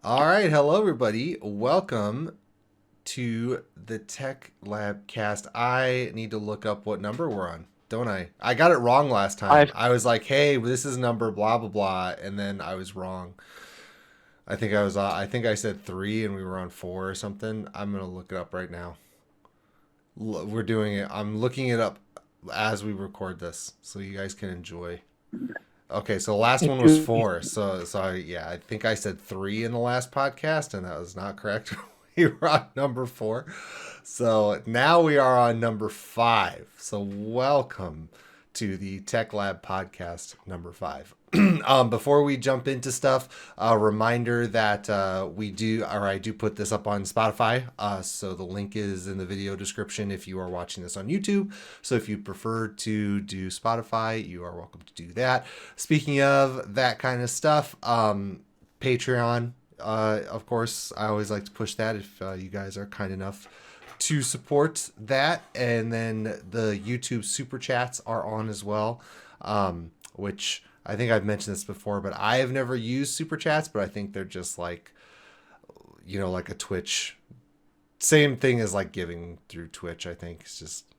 All right, hello everybody. Welcome to the Tech Lab cast. I need to look up what number we're on, don't I? I got it wrong last time. Five. I was like, "Hey, this is number blah blah blah," and then I was wrong. I think I said 3 and we were on 4 or something. I'm going to look it up right now. We're doing it. I'm looking it up as we record this so you guys can enjoy. Okay, so the last one was 4. I think I said 3 in the last podcast, and that was not correct. We were on number 4. So now we are on number 5. So welcome to the Tech Lab podcast number 5. Before we jump into stuff, a reminder that I do put this up on Spotify. So the link is in the video description if you are watching this on YouTube. So if you prefer to do Spotify, you are welcome to do that. Speaking of that kind of stuff, Patreon, of course, I always like to push that if you guys are kind enough to support that. And then the YouTube super chats are on as well, which I think I've mentioned this before, but I have never used super chats, but I think they're just like, like a Twitch. Same thing as like giving through Twitch, I think. It's just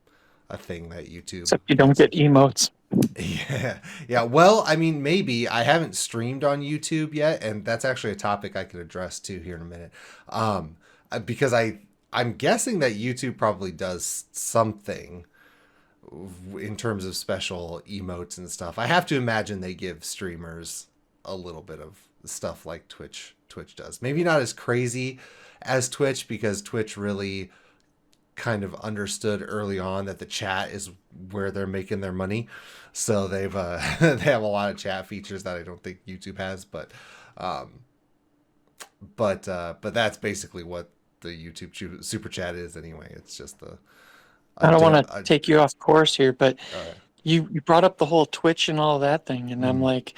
a thing that YouTube. Except you don't get emotes. Yeah. Yeah. Well, I mean, maybe I haven't streamed on YouTube yet, and that's actually a topic I could address too here in a minute. Because I'm guessing that YouTube probably does something in terms of special emotes and stuff. I have to imagine they give streamers a little bit of stuff like Twitch does. Maybe not as crazy as Twitch, because Twitch really kind of understood early on that the chat is where they're making their money. So they've they have a lot of chat features that I don't think YouTube has, but that's basically what the YouTube super chat is anyway. It's just I don't want to take you off course here, but uh, you brought up the whole Twitch and all that thing, and I'm mm, like,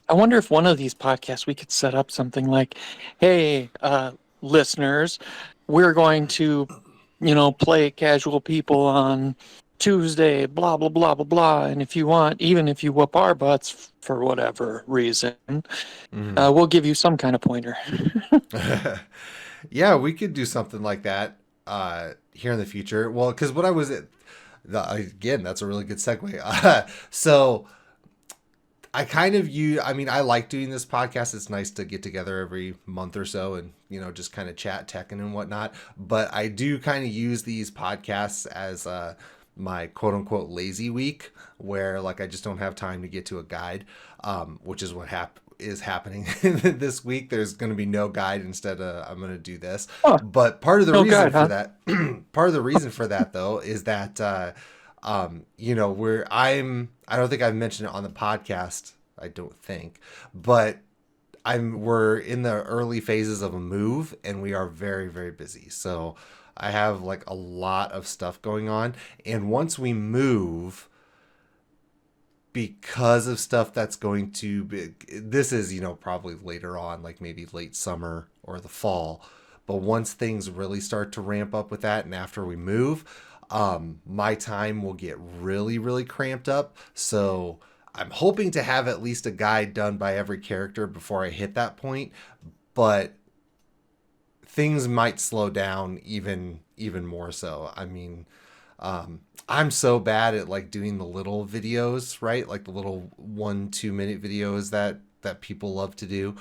I wonder if one of these podcasts we could set up something like, hey, listeners, we're going to, play casual people on Tuesday, blah blah blah blah blah, and if you want, even if you whoop our butts for whatever reason, mm. we'll give you some kind of pointer. Yeah, we could do something like that here in the future. Well, because what I was again, that's a really good segue. So I kind of I mean, I like doing this podcast. It's nice to get together every month or so and, just kind of chat Tekken and whatnot. But I do kind of use these podcasts as my quote unquote lazy week, where like I just don't have time to get to a guide, which is what is happening this week. There's going to be no guide. Instead, I'm going to do this. Oh, But part of the no reason good, for huh? that, part of the reason for that though, is that I don't think I've mentioned it on the podcast. I don't think, but we're in the early phases of a move, and we are very, very busy. So I have like a lot of stuff going on. And once we move, because of stuff that's going to be, this is, probably later on, like maybe late summer or the fall. But once things really start to ramp up with that, and after we move, my time will get really, really cramped up. So I'm hoping to have at least a guide done by every character before I hit that point. But things might slow down even more so. I mean, I'm so bad at like doing the little videos, right? Like the little 1-2 minute videos that people love to do.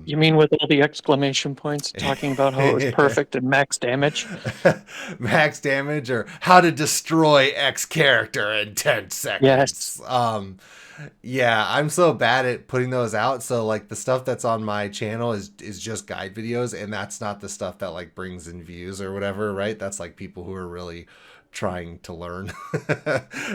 You mean with all the exclamation points talking about how it was perfect and max damage? Max damage, or how to destroy X character in 10 Yes. seconds. Yeah, I'm so bad at putting those out. So like the stuff that's on my channel is just guide videos, and that's not the stuff that like brings in views or whatever, right? That's like people who are really trying to learn,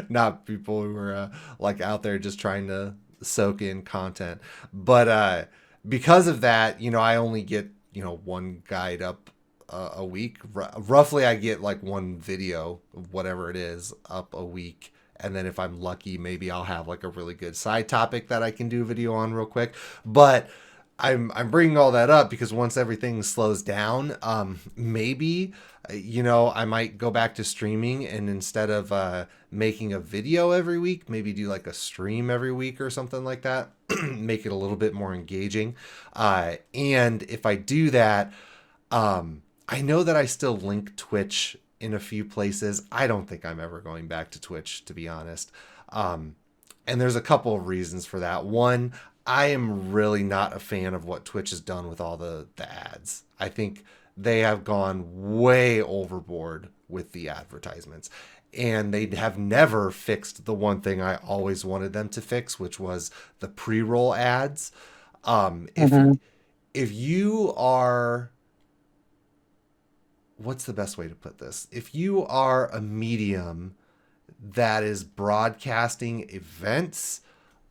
not people who are like out there just trying to soak in content. But because of that, I only get, one guide up a week. Roughly, I get like one video, whatever it is, up a week. And then if I'm lucky, maybe I'll have like a really good side topic that I can do a video on real quick. But I'm bringing all that up because once everything slows down, maybe I might go back to streaming, and instead of making a video every week, maybe do like a stream every week or something like that. make it a little bit more engaging. And if I do that, I know that I still link Twitch in a few places. I don't think I'm ever going back to Twitch, to be honest. And there's a couple of reasons for that. One, I am really not a fan of what Twitch has done with all the ads. I think they have gone way overboard with the advertisements. And they have never fixed the one thing I always wanted them to fix, which was the pre-roll ads. Mm-hmm. If you are, what's the best way to put this? If you are a medium that is broadcasting events,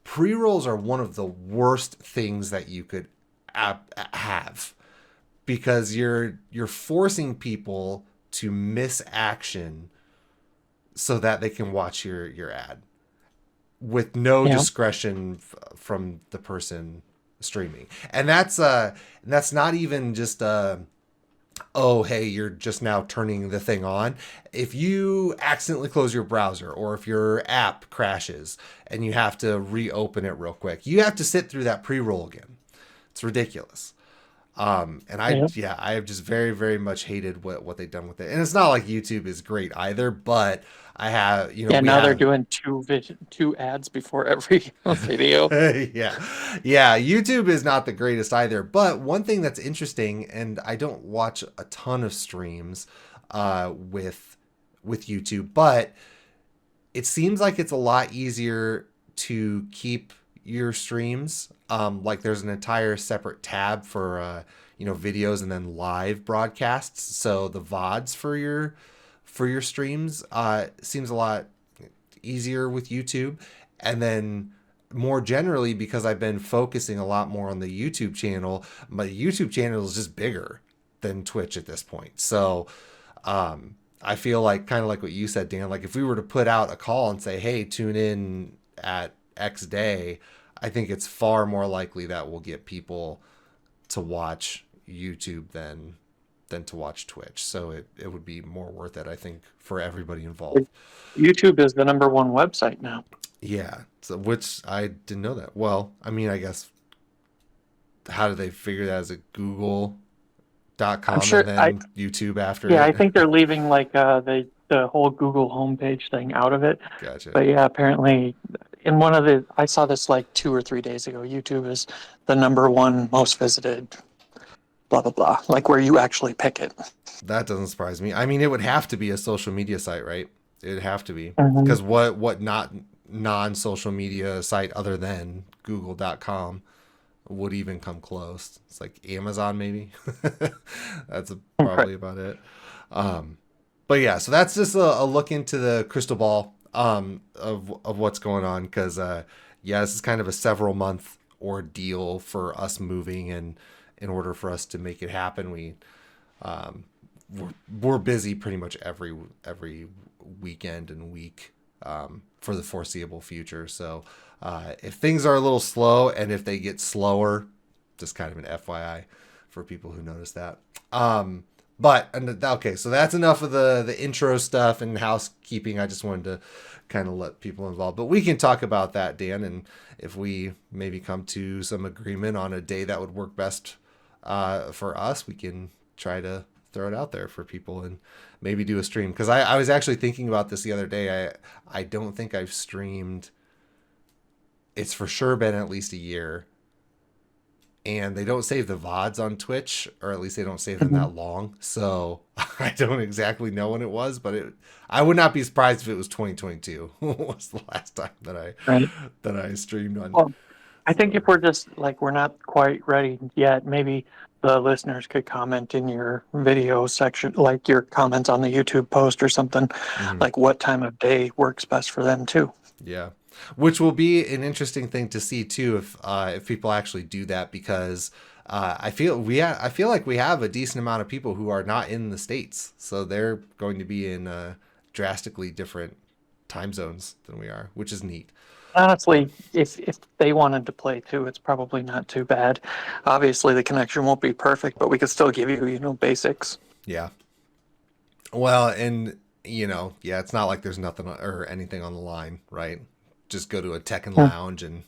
pre-rolls are one of the worst things that you could have, because you're forcing people to miss action so that they can watch your ad with no Yeah. discretion from the person streaming. And that's not even just oh, hey, you're just now turning the thing on. If you accidentally close your browser, or if your app crashes and you have to reopen it real quick, you have to sit through that pre-roll again. It's ridiculous. And Yeah. I have just very, very much hated what they've done with it. And it's not like YouTube is great either, but I have, Yeah. we Now they're have, doing two ads before every video. yeah, yeah. YouTube is not the greatest either. But one thing that's interesting, and I don't watch a ton of streams, with YouTube, but it seems like it's a lot easier to keep your streams. Like there's an entire separate tab for videos and then live broadcasts. So the VODs for your streams seems a lot easier with YouTube. And then more generally, because I've been focusing a lot more on the YouTube channel, my YouTube channel is just bigger than Twitch at this point. So I feel like, kind of like what you said, Dan, like if we were to put out a call and say, hey, tune in at X day, I think it's far more likely that we'll get people to watch YouTube than to watch Twitch. So it would be more worth it, I think, for everybody involved. YouTube is the number 1 website now. Yeah. So, which I didn't know that. Well, I mean, I guess, how did they figure that as a Google.com I'm sure. and then YouTube after Yeah, I it? think they're leaving like the whole Google homepage thing out of it. Gotcha. But yeah, apparently, in one of the I saw this like 2 or 3 days ago. YouTube is the number 1 most visited. Blah blah blah. Like where you actually pick it. That doesn't surprise me. I mean, it would have to be a social media site, right? It'd have to be. Hmm. Because what not non-social media site other than google.com would even come close? It's like Amazon, maybe. That's Right. probably about it. But yeah, so that's just a look into the crystal ball of what's going on, because yeah, this is kind of a several month ordeal for us moving, and in order for us to make it happen, we're busy pretty much every weekend and week for the foreseeable future. So if things are a little slow, and if they get slower, just kind of an FYI for people who notice that. But okay, so that's enough of the intro stuff and housekeeping. I just wanted to kind of let people involved, but we can talk about that, Dan, and if we maybe come to some agreement on a day that would work best for us, we can try to throw it out there for people and maybe do a stream. Because I was actually thinking about this the other day. I don't think I've streamed. It's for sure been at least a year. And they don't save the VODs on Twitch, or at least they don't save them Mhm. that long. So I don't exactly know when it was, but I would not be surprised if it was 2022 was the last time Right. that I streamed on. Well, I think So, if we're just like we're not quite ready yet, maybe the listeners could comment in your video section, like your comments on the YouTube post or something, mhm. like what time of day works best for them too. Yeah, which will be an interesting thing to see too, if people actually do that, because I feel like we have a decent amount of people who are not in the States, so they're going to be in drastically different time zones than we are, which is neat. But Honestly, if they wanted to play too, it's probably not too bad. Obviously, the connection won't be perfect, but we could still give you, basics. yeah, well, and yeah, it's not like there's nothing or anything on the line, right? Just go to a Tekken Hmm. lounge and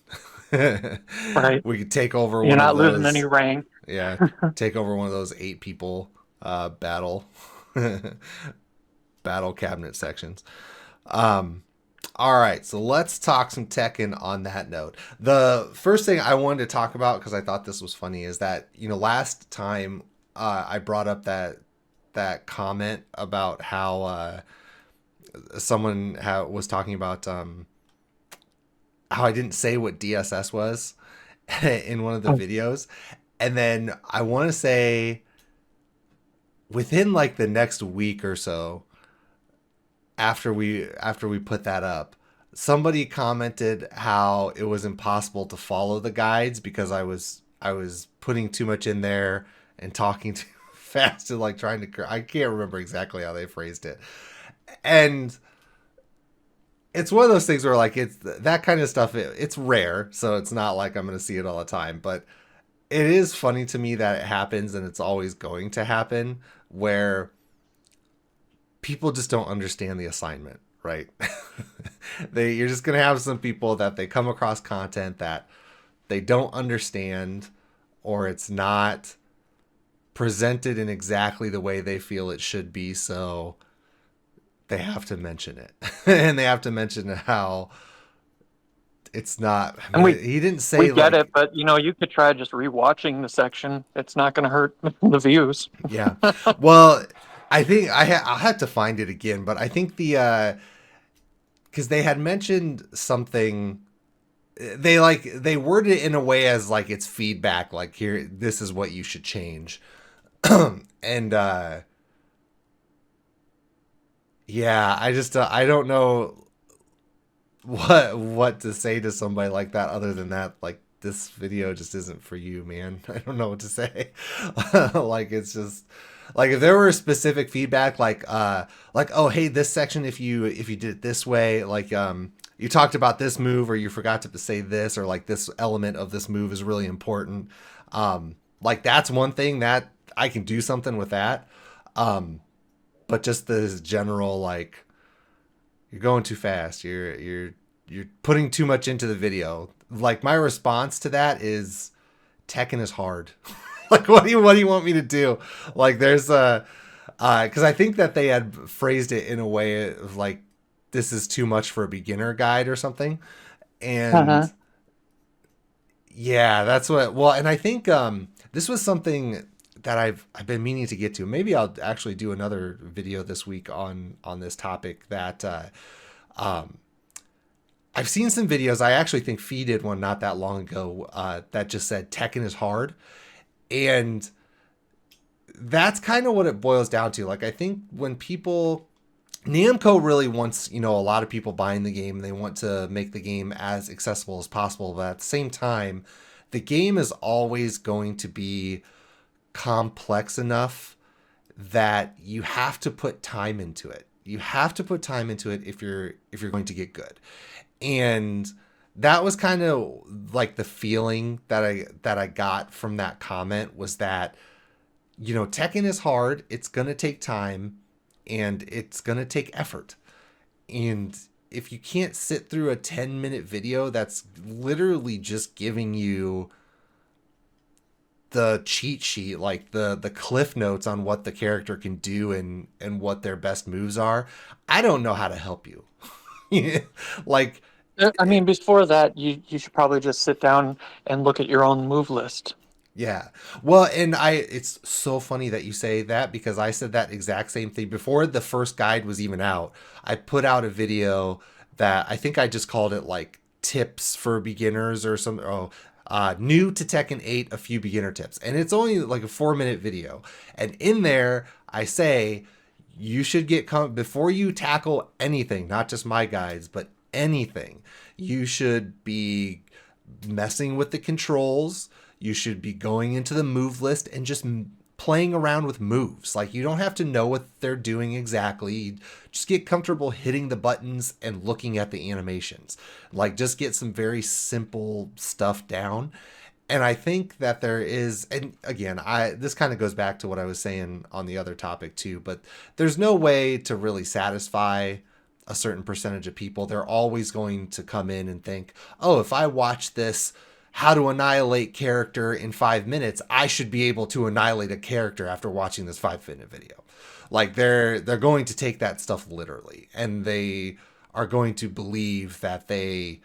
Right. We could take over You're one of not losing any those. rank. Yeah, take over one of those 8 people battle battle cabinet sections. Um, all right, so let's talk some Tekken on that note. The first thing I wanted to talk about, because I thought this was funny, is that last time I brought up that comment about how someone was talking about how I didn't say what DSS was in one of the Oh, videos, and then I want to say within like the next week or so after we put that up, somebody commented how it was impossible to follow the guides because I was putting too much in there and talking too fast and like trying to, I can't remember exactly how they phrased it. And it's one of those things where like it's that kind of stuff, it's rare, so it's not like I'm going to see it all the time, but it is funny to me that it happens, and it's always going to happen, where people just don't understand the assignment, right? You're just gonna have some people that they come across content that they don't understand, or it's not presented in exactly the way they feel it should be, so they have to mention it. And they have to mention how it's not, I and mean, he didn't we say get it, like, but you could try just rewatching the section. It's not going to hurt the views. yeah. Well, I think I'll have to find it again, but I think because they had mentioned something, they worded it in a way as like it's feedback, like, here, this is what you should change. And yeah, I don't know what to say to somebody like that, other than that, like, this video just isn't for you, man. I don't know what to say. Like, it's just like, if there were specific feedback, like, oh, hey, this section, if you did it this way, like, you talked about this move, or you forgot to say this, or like this element of this move is really important, like, that's one thing that I can do something with that. But just this general, like, you're going too fast, you're putting too much into the video. Like, my response to that is, Tekken is hard. Like, what do you want me to do? Like, there's a because I think that they had phrased it in a way of like, this is too much for a beginner guide or something. And Uh-huh. yeah, that's what. Well, and I think this was something that I've been meaning to get to. Maybe I'll actually do another video this week on this topic. That um, I've seen some videos. I actually think Fee did one not that long ago that just said Tekken is hard, and that's kind of what it boils down to. Like, I think when people, Namco really wants, a lot of people buying the game. They want to make the game as accessible as possible, but at the same time, the game is always going to be complex enough that you have to put time into it. You have to put time into it if you're going to get good. And that was kind of like the feeling that I got from that comment, was that, Tekken is hard, it's going to take time, and it's going to take effort. And if you can't sit through a 10-minute video that's literally just giving you the cheat sheet, like the cliff notes on what the character can do and what their best moves are, I don't know how to help you. Like, I mean, before that, you should probably just sit down and look at your own move list. yeah. Well, and it's so funny that you say that, because I said that exact same thing before the first guide was even out. I put out a video that I think I just called it like tips for beginners or something. Oh, new to Tekken 8, a few beginner tips. And it's only like a 4-minute video. And in there, I say, you should before you tackle anything, not just my guides, but anything, you should be messing with the controls. You should be going into the move list and just playing around with moves. Like, you don't have to know what they're doing exactly. Just get comfortable hitting the buttons and looking at the animations. Like, just get some very simple stuff down. And I think that there is, and again, this kind of goes back to what I was saying on the other topic too, but there's no way to really satisfy a certain percentage of people, they're always going to come in and think, oh, if I watch this how to annihilate character in 5 minutes, I should be able to annihilate a character after watching this 5 minute video. Like they're going to take that stuff literally, and they are going to believe that they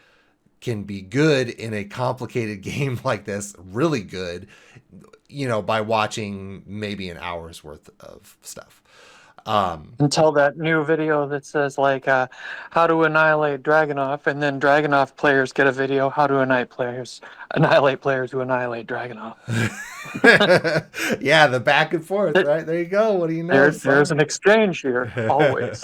can be good in a complicated game like this, really good, by watching maybe an hour's worth of stuff. Until that new video that says like how to annihilate Dragunov, and then Dragunov players get a video how to annihilate players who annihilate Dragunov. Yeah, the back and forth, right? There you go. What do you know? There's an exchange here, always.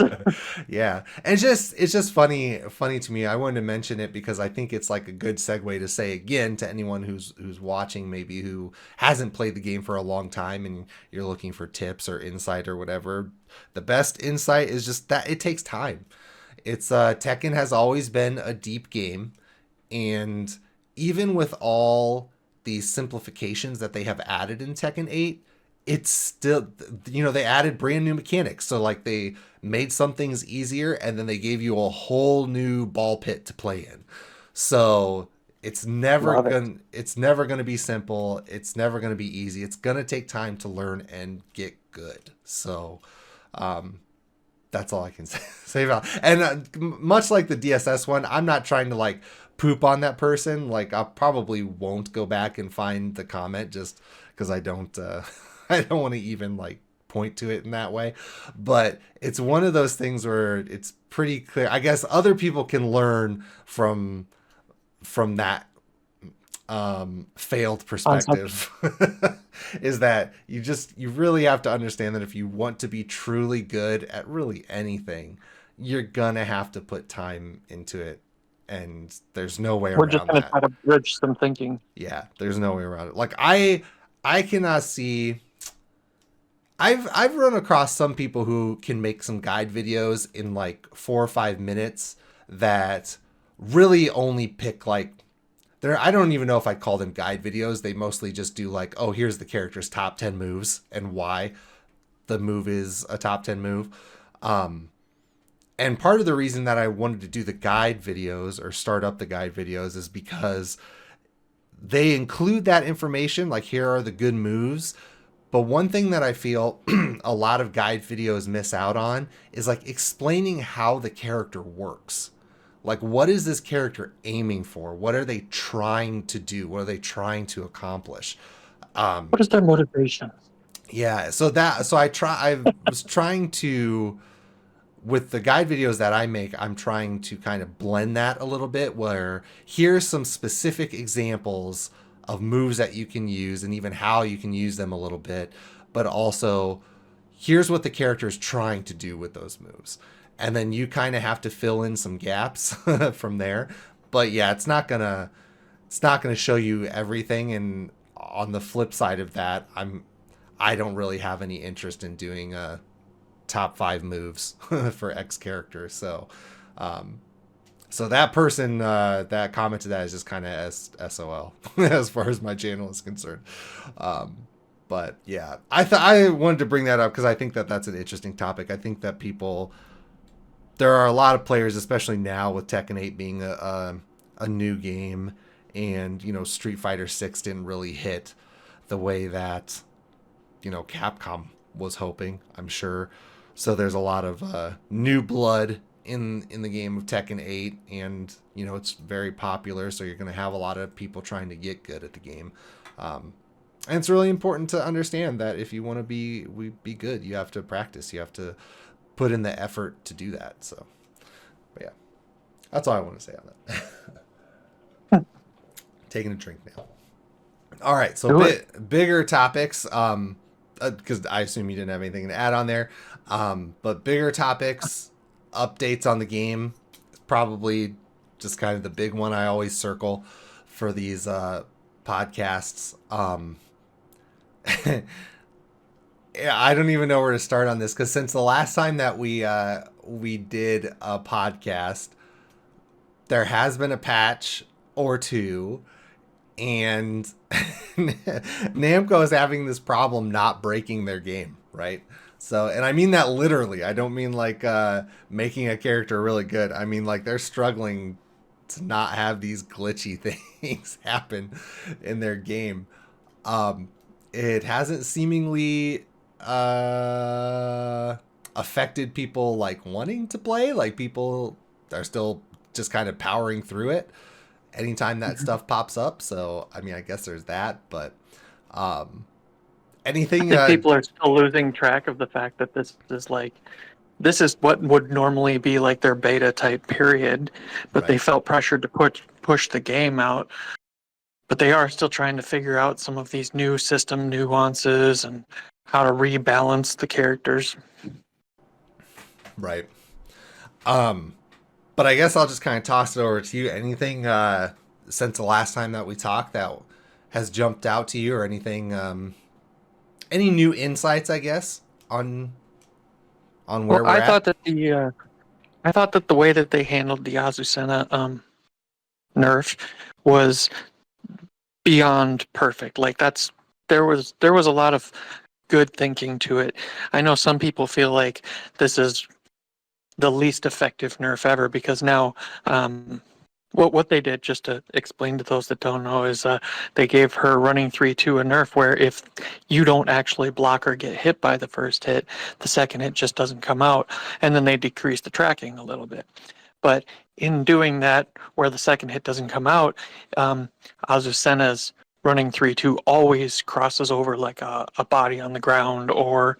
Yeah, and it's just funny to me. I wanted to mention it because I think it's like a good segue to say again to anyone who's watching, maybe who hasn't played the game for a long time and you're looking for tips or insight or whatever. The best insight is just that it takes time. It's Tekken has always been a deep game, and even with all these simplifications that they have added in Tekken 8, it's still, they added brand new mechanics. So like they made some things easier, and then they gave you a whole new ball pit to play in. So it's never going to be simple. It's never going to be easy. It's going to take time to learn and get good. So that's all I can say about it. And much like the DSS one, I'm not trying to like poop on that person. Like I probably won't go back and find the comment just because I don't want to even like point to it in that way. But it's one of those things where it's pretty clear. I guess other people can learn from that failed perspective. Is that you really have to understand that if you want to be truly good at really anything, you're gonna have to put time into it, and there's no way around that. We're just gonna try to bridge some thinking. Yeah, there's no way around it. Like I cannot see. I've run across some people who can make some guide videos in like 4 or 5 minutes that really only pick like, I don't even know if I call them guide videos. They mostly just do like, oh, here's the character's top 10 moves and why the move is a top 10 move. And part of the reason that I wanted to do the guide videos or start up the guide videos is because they include that information. Like, here are the good moves. But one thing that I feel a lot of guide videos miss out on is like explaining how the character works. Like, what is this character aiming for? What are they trying to do? What are they trying to accomplish? What is their motivation? Yeah, so I was trying to, with the guide videos that I make, I'm trying to kind of blend that a little bit, where here's some specific examples of moves that you can use and even how you can use them a little bit, but also here's what the character is trying to do with those moves. And then you kind of have to fill in some gaps from there. But yeah, it's not gonna show you everything. And on the flip side of that, I don't really have any interest in doing top 5 moves for X character. So that person that commented that is just kind of SOL as far as my channel is concerned. But yeah, I wanted to bring that up because I think that that's an interesting topic. I think that there are a lot of players, especially now with Tekken 8 being a new game, and Street Fighter 6 didn't really hit the way that Capcom was hoping, I'm sure. So there's a lot of new blood in the game of Tekken 8, and it's very popular, so you're going to have a lot of people trying to get good at the game. And it's really important to understand that if you want to be good, you have to practice. You have to put in the effort to do that. So, but yeah, that's all I want to say on that. Taking a drink now. All right, so bigger topics. Because I assume you didn't have anything to add on there. But bigger topics, updates on the game, probably just kind of the big one I always circle for these podcasts. Yeah, I don't even know where to start on this, because since the last time that we did a podcast, there has been a patch or two, and Namco is having this problem not breaking their game, right? So, and I mean that literally. I don't mean like making a character really good. I mean like they're struggling to not have these glitchy things happen in their game. Um, it hasn't seemingly affected people like wanting to play. Like people are still just kind of powering through it anytime that Mhm. stuff pops up. So, I mean, I guess there's that, but um, I anything. think people are still losing track of the fact that this is what would normally be like their beta type period, but they Right. felt pressured to push the game out. But they are still trying to figure out some of these new system nuances and how to rebalance the characters. Right. Um, but I guess I'll just kind of toss it over to you. Anything since the last time that we talked that has jumped out to you, or anything? Any new insights? I guess on Well, where we're at. I thought that the way that they handled the Azucena nerf was beyond perfect. Like there was a lot of good thinking to it. I know some people feel like this is the least effective nerf ever because now what they did, just to explain to those that don't know, is they gave her running 3-2 a nerf where if you don't actually block or get hit by the first hit, the second hit just doesn't come out, and then they decrease the tracking a little bit. But in doing that, where the second hit doesn't come out, um, Azucena's running 3-2 always crosses over like a body on the ground, or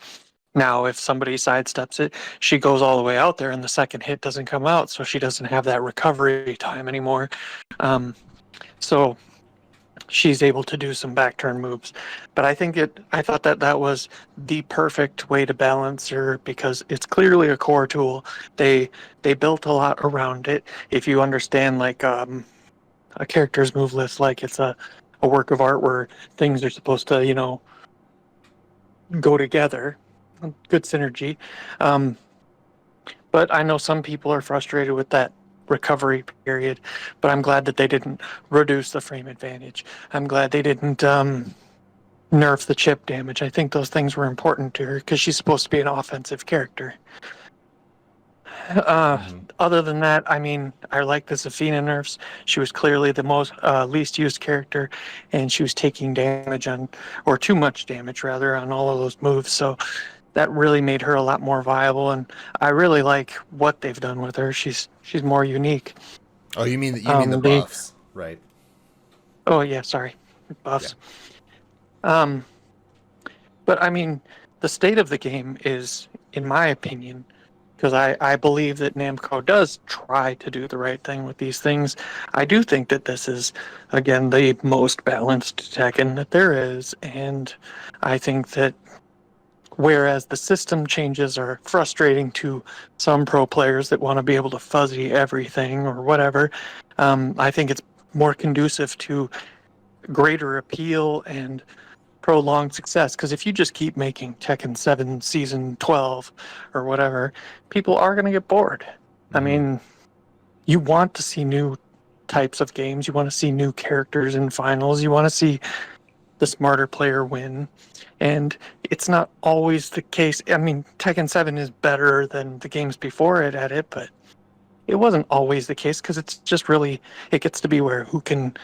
now if somebody sidesteps it, she goes all the way out there and the second hit doesn't come out, so she doesn't have that recovery time anymore. Um, so she's able to do some back turn moves. But I thought that that was the perfect way to balance her because it's clearly a core tool. They they built a lot around it. If you understand like a character's move list, like it's a work of art where things are supposed to, go together. Good synergy. Um, but I know some people are frustrated with that recovery period, but I'm glad that they didn't reduce the frame advantage. I'm glad they didn't nerf the chip damage. I think those things were important to her because she's supposed to be an offensive character. Uh, Mm-hmm. Other than that, I mean, I like the Zafina nerfs. She was clearly the most least used character, and she was taking damage on, or too much damage rather, on all of those moves. So that really made her a lot more viable, and I really like what they've done with her. She's more unique. Oh, you mean the The buffs, right? Oh yeah, sorry, Yeah. buffs. Um, but I mean, the state of the game is, in my opinion, because I believe that Namco does try to do the right thing with these things. I do think that this is, again, the most balanced Tekken that there is, and I think that whereas the system changes are frustrating to some pro players that want to be able to fuzzy everything or whatever, I think it's more conducive to greater appeal and prolonged success. Because if you just keep making Tekken 7 Season 12 or whatever, people are going to get bored. I Mm-hmm. mean, you want to see new types of games, you want to see new characters in finals, you want to see the smarter player win. And it's not always the case. I mean, Tekken 7 is better than the games before it at it, but it wasn't always the case because it's just really, it gets to be where who can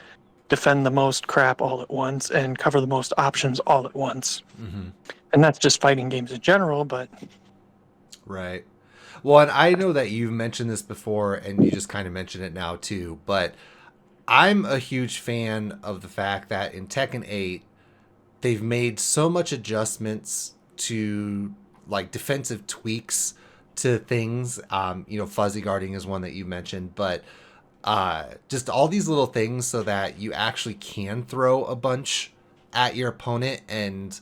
defend the most crap all at once and cover the most options all at once. Mm-hmm. And that's just fighting games in general, but Right. Well, and I know that you've mentioned this before, and you just kind of mentioned it now too. But I'm a huge fan of the fact that in Tekken 8, they've made so much adjustments to like defensive tweaks to things. Fuzzy guarding is one that you mentioned, but just all these little things so that you actually can throw a bunch at your opponent, and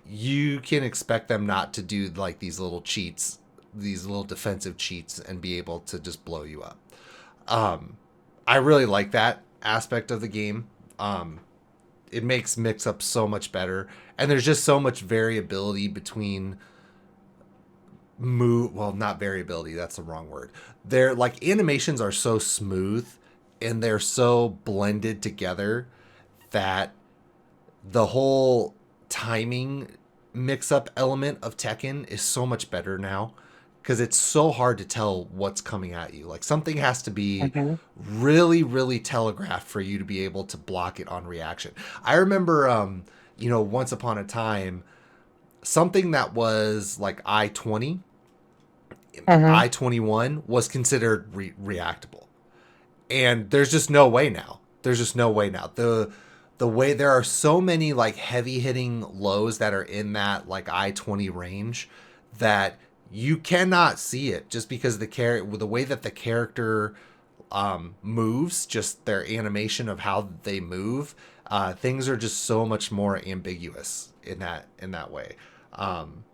you can expect them not to do like these little cheats, these little defensive cheats, and be able to just blow you up. Um, I really like that aspect of the game. It makes mix up so much better, and there's just so much variability between move. Well, not variability. That's the wrong word. They're like animations are so smooth and they're so blended together that the whole timing mix-up element of Tekken is so much better now because it's so hard to tell what's coming at you. Like something has to be Hmm. really, really telegraphed for you to be able to block it on reaction. I remember, once upon a time, something that was like I-20, Hmm. I-21 was considered reactable, and there's just no way now. There's just no way now. The way there are so many like heavy hitting lows that are in that like I-20 range that you cannot see it just because the way that the character moves, just their animation of how they move, things are just so much more ambiguous in that way. Um,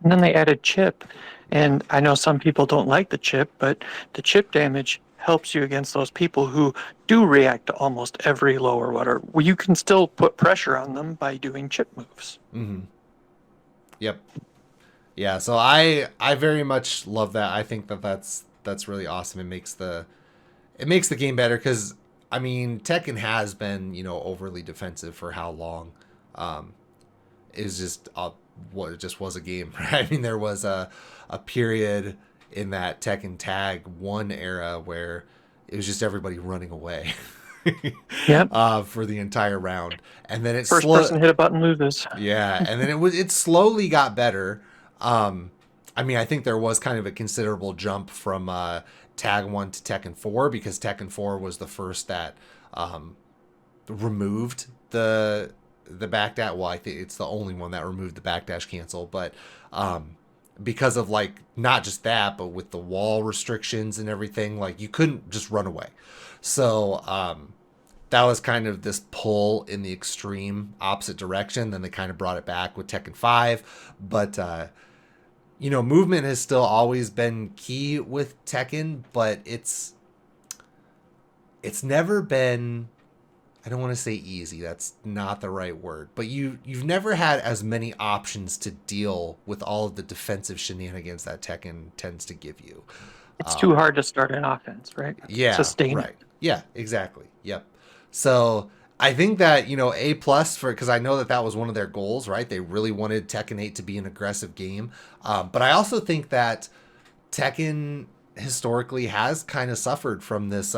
And then they added chip. And I know some people don't like the chip, but the chip damage helps you against those people who do react to almost every low or whatever. Well, you can still put pressure on them by doing chip moves. mhm. Yep. Yeah. So I very much love that. I think that's really awesome. It makes the game better because I mean Tekken has been overly defensive for how long. Um, is just what it just was a game. Right? I mean, there was a period in that Tekken Tag 1 era where it was just everybody running away Yep. for the entire round, and then First person hit a button loses. yeah, and then it slowly got better. Um, I mean, I think there was kind of a considerable jump from Tag 1 to Tekken 4 because Tekken 4 was the first that um, removed the backdash. Well, I think it's the only one that removed the backdash cancel, but because of like not just that, but with the wall restrictions and everything, like you couldn't just run away. So that was kind of this pull in the extreme opposite direction. Then they kind of brought it back with Tekken 5, but movement has still always been key with Tekken, but it's never been, I don't want to say easy. That's not the right word. But you've never had as many options to deal with all of the defensive shenanigans that Tekken tends to give you. It's too Um, hard to start an offense, right? yeah, Sustain it. right. Yeah, exactly. Yep. So I think that A plus for because I know that was one of their goals, right? They really wanted Tekken 8 to be an aggressive game, but I also think that Tekken historically has kind of suffered from this.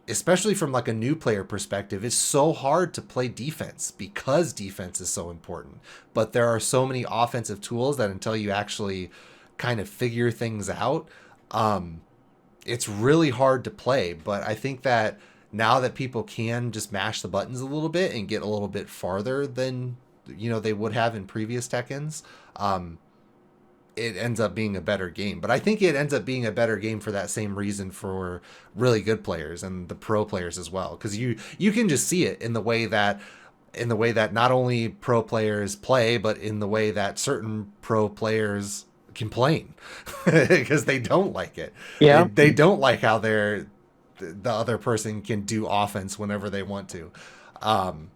Especially from like a new player perspective, it's so hard to play defense because defense is so important. But there are so many offensive tools that until you actually kind of figure things out, um, it's really hard to play. But I think that now that people can just mash the buttons a little bit and get a little bit farther than they would have in previous Tekkens, um, it ends up being a better game. But I think it ends up being a better game for that same reason for really good players and the pro players as well, because you can just see it in the way that not only pro players play, but in the way that certain pro players complain because they don't like it. They Yeah. they don't like how the other person can do offense whenever they want to. Um,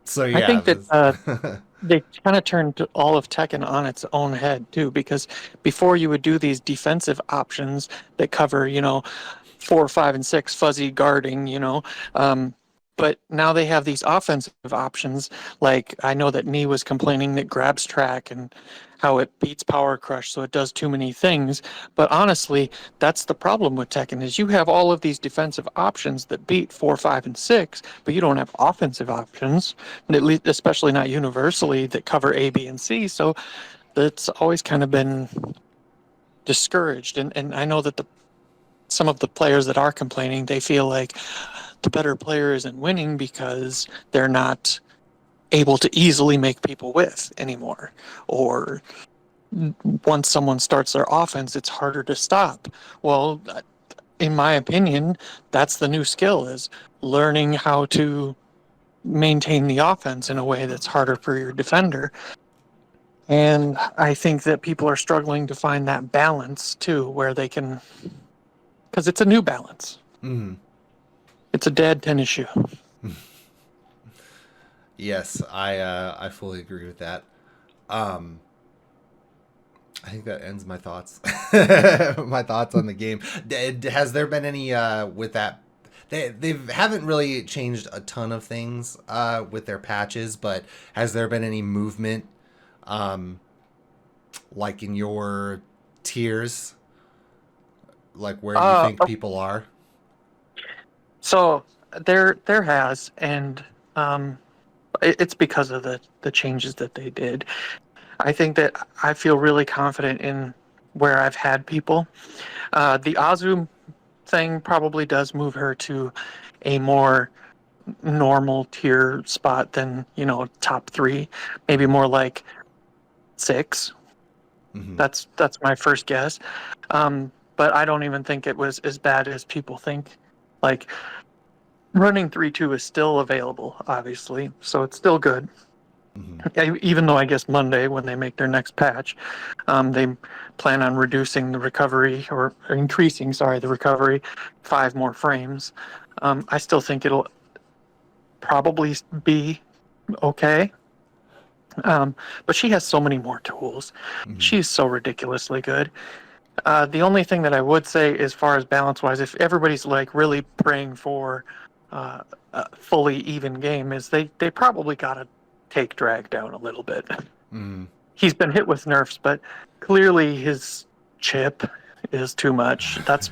so I yeah, think that they kind of turned all of Tekken on its own head too, because before you would do these defensive options that cover, 4, 5, and 6 fuzzy guarding, um, but now they have these offensive options. Like I know that Nee was complaining that grabs track and how it beats power crush, so it does too many things. But honestly, that's the problem with Tekken is you have all of these defensive options that beat 4, 5, and 6, but you don't have offensive options, at least especially not universally that cover A, B, and C. So that's always kind of been discouraged. And I know that some of the players that are complaining, they feel like the better player isn't winning because they're not able to easily make people with anymore, or once someone starts their offense, it's harder to stop. Well, in my opinion, that's the new skill is learning how to maintain the offense in a way that's harder for your defender. And I think that people are struggling to find that balance too, where they can, because it's a new balance. mhm. It's a dead tennis shoe. Yes, I fully agree with that. Um, I think that ends my thoughts. My thoughts on the game. Has there been any with that? they haven't really changed a ton of things with their patches, but has there been any movement, um, like in your tiers, like where you Uh, think people are? so there has, and um, it's because of the changes that they did. I think that I feel really confident in where I've had people. The Azu thing probably does move her to a more normal tier spot than, top three, maybe more like six. Hmm. That's my first guess. But I don't even think it was as bad as people think. Like running 3-2 is still available, obviously, so it's still good. Hmm. Even though I guess Monday, when they make their next patch, they plan on reducing the recovery or increasing, sorry, the recovery 5 more frames. I still think it'll probably be okay. Um, but she has so many more tools. Hmm. She's so ridiculously good. The only thing that I would say, as far as balance wise, if everybody's like really praying for uh, a fully even game, is they probably got to take drag down a little bit. Hmm. He's been hit with nerfs, but clearly his chip is too much. That's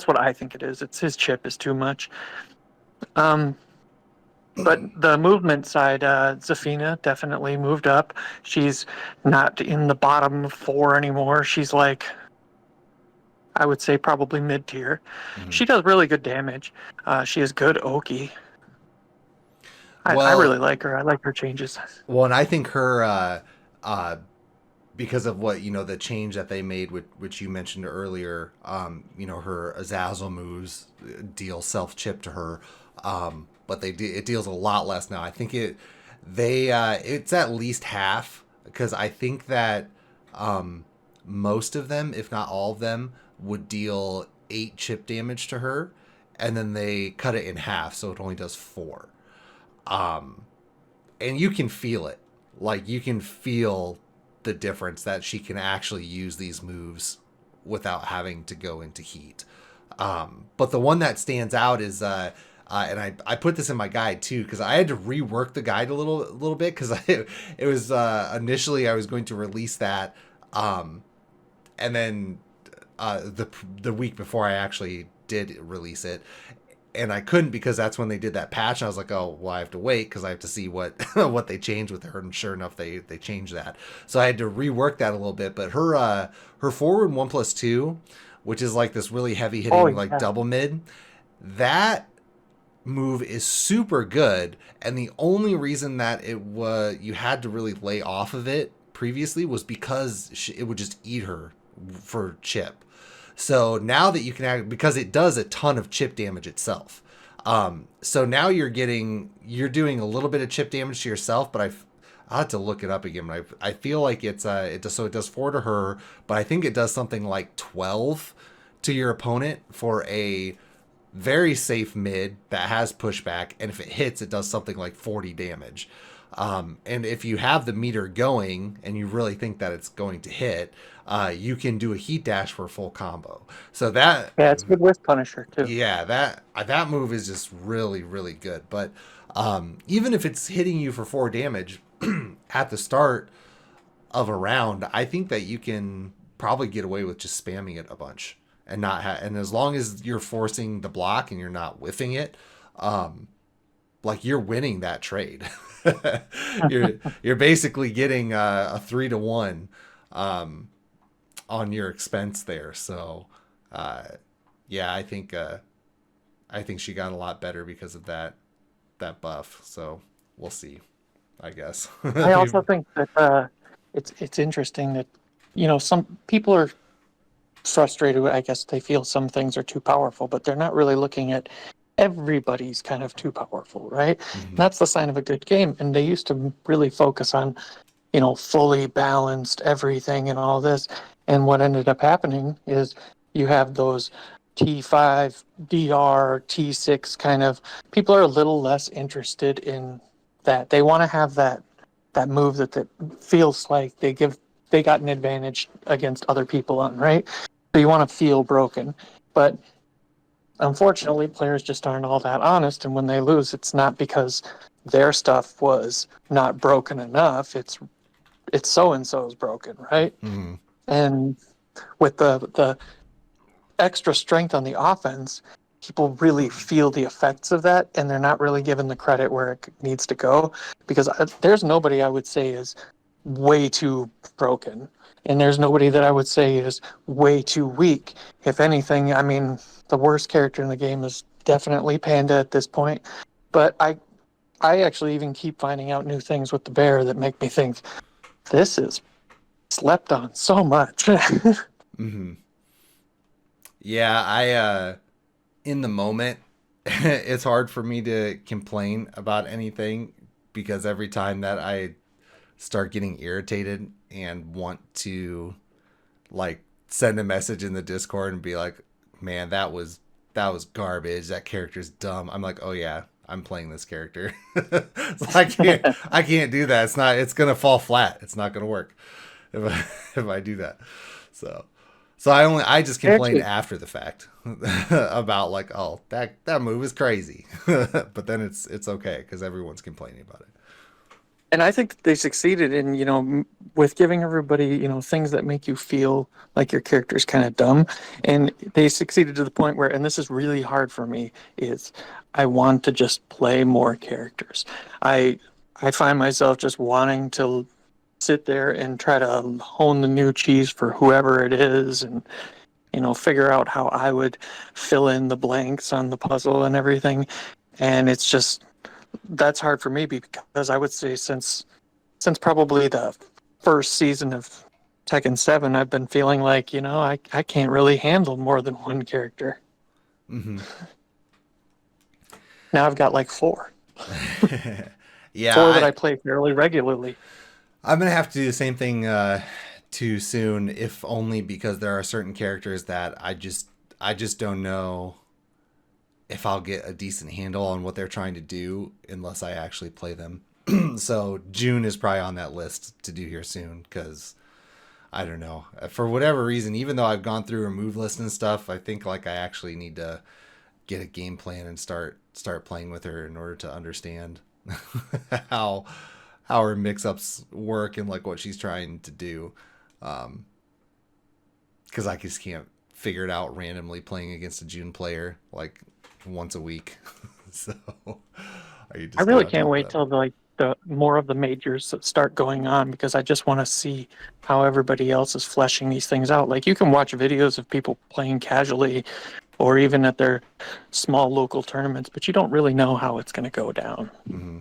what I think it is. It's his chip is too much. Um, but the movement side, Zafina definitely moved up. She's not in the bottom four anymore. She's like, I would say, probably mid tier. Hmm. She does really good damage. She is good Oki. I Well, really like her. I like her changes. well, and I think her uh, because of what the change that they made, which you mentioned earlier. Her Azazel moves deal self chip to her, but it deals a lot less now. I think it's at least half because I think that um, most of them, if not all of them, would deal 8 chip damage to her, and then they cut it in half so it only does 4. Um, and you can feel it. Like you can feel the difference that she can actually use these moves without having to go into heat. But the one that stands out is and I put this in my guide too because I had to rework the guide a little bit because it was initially I was going to release that, and then the week before I actually did release it, and I couldn't because that's when they did that patch. And I was like, oh, well, I have to wait because I have to see what what they changed with her. And sure enough, they changed that. So I had to rework that a little bit. But her forward 1+2, which is like this really heavy Oh hitting like yeah, double mid, that move is super good. And the only reason that it was you had to really lay off of it previously was because it would just eat her for chip. So now that you can because it does a ton of chip damage itself. So now you're doing a little bit of chip damage to yourself, but I'll have to look it up again. But I feel like it does 4 to her, but I think it does something like 12 to your opponent for a very safe mid that has pushback, and if it hits, it does something like 40 damage. And if you have the meter going and you really think that it's going to hit, you can do a heat dash for a full combo. So yeah, it's good with Punisher too. yeah, that move is just really really good. But even if it's hitting you for 4 damage at the start of a round, I think that you can probably get away with just spamming it a bunch and and as long as you're forcing the block and you're not whiffing it, like you're winning that trade. you're basically getting a 3-to-1 on your expense there. So uh, yeah, I think she got a lot better because of that buff. So we'll see, I guess. I also think that it's interesting that some people are frustrated. I guess they feel some things are too powerful, but they're not really looking at everybody's kind of too powerful, right? Mhm. That's the sign of a good game. And they used to really focus on fully balanced everything and all this. And what ended up happening is you have those T5, DR, T6 kind of people are a little less interested in that. They want to have that move that feels like they got an advantage against other people on, right? So you want to feel broken. But unfortunately, players just aren't all that honest, and when they lose, it's not because their stuff was not broken enough. It's so and so's broken, right? Mm-hmm. And with the extra strength on the offense, people really feel the effects of that, and they're not really given the credit where it needs to go. Because there's nobody I would say is way too broken, and there's nobody that I would say is way too weak. If anything, I mean, the worst character in the game is definitely Panda at this point. But I actually even keep finding out new things with the bear that make me think this is slept on so much. Mm-hmm. Yeah, in the moment, it's hard for me to complain about anything because every time that I start getting irritated and want to like send a message in the Discord and be like, "Man, that was garbage. That character's dumb." I'm like, "Oh yeah, I'm playing this character." So I can't do that. It's gonna fall flat. It's not gonna work if if I do that. So I just complain Actually, after the fact about like, oh, that move is crazy. But then it's okay because everyone's complaining about it. and I think that they succeeded in, with giving everybody, things that make you feel like your character's kind of dumb. And they succeeded to the point where, and this is really hard for me, is I want to just play more characters. I I find myself just wanting to sit there and try to hone the new cheese for whoever it is, and figure out how I would fill in the blanks on the puzzle and everything. And it's just that's hard for me because I would say since probably the first season of Tekken 7, I've been feeling like, I can't really handle more than one character. Hmm. Now I've got like four. Yeah, Four that I play fairly regularly. I'm gonna have to do the same thing too soon, if only because there are certain characters that I just don't know if I'll get a decent handle on what they're trying to do unless I actually play them. So June is probably on that list to do here soon because I don't know, for whatever reason, even though I've gone through a move list and stuff, I think like I actually need to get a game plan and start playing with her in order to understand how how her mix ups work and like what she's trying to do. Because I just can't figure it out randomly playing against a June player like once a week. So I I just get really on can't top of wait that. till the more of the majors start going on, because I just want to see how everybody else is fleshing these things out. Like, you can watch videos of people playing casually or even at their small local tournaments, but you don't really know how it's going to go down. Mm-hmm.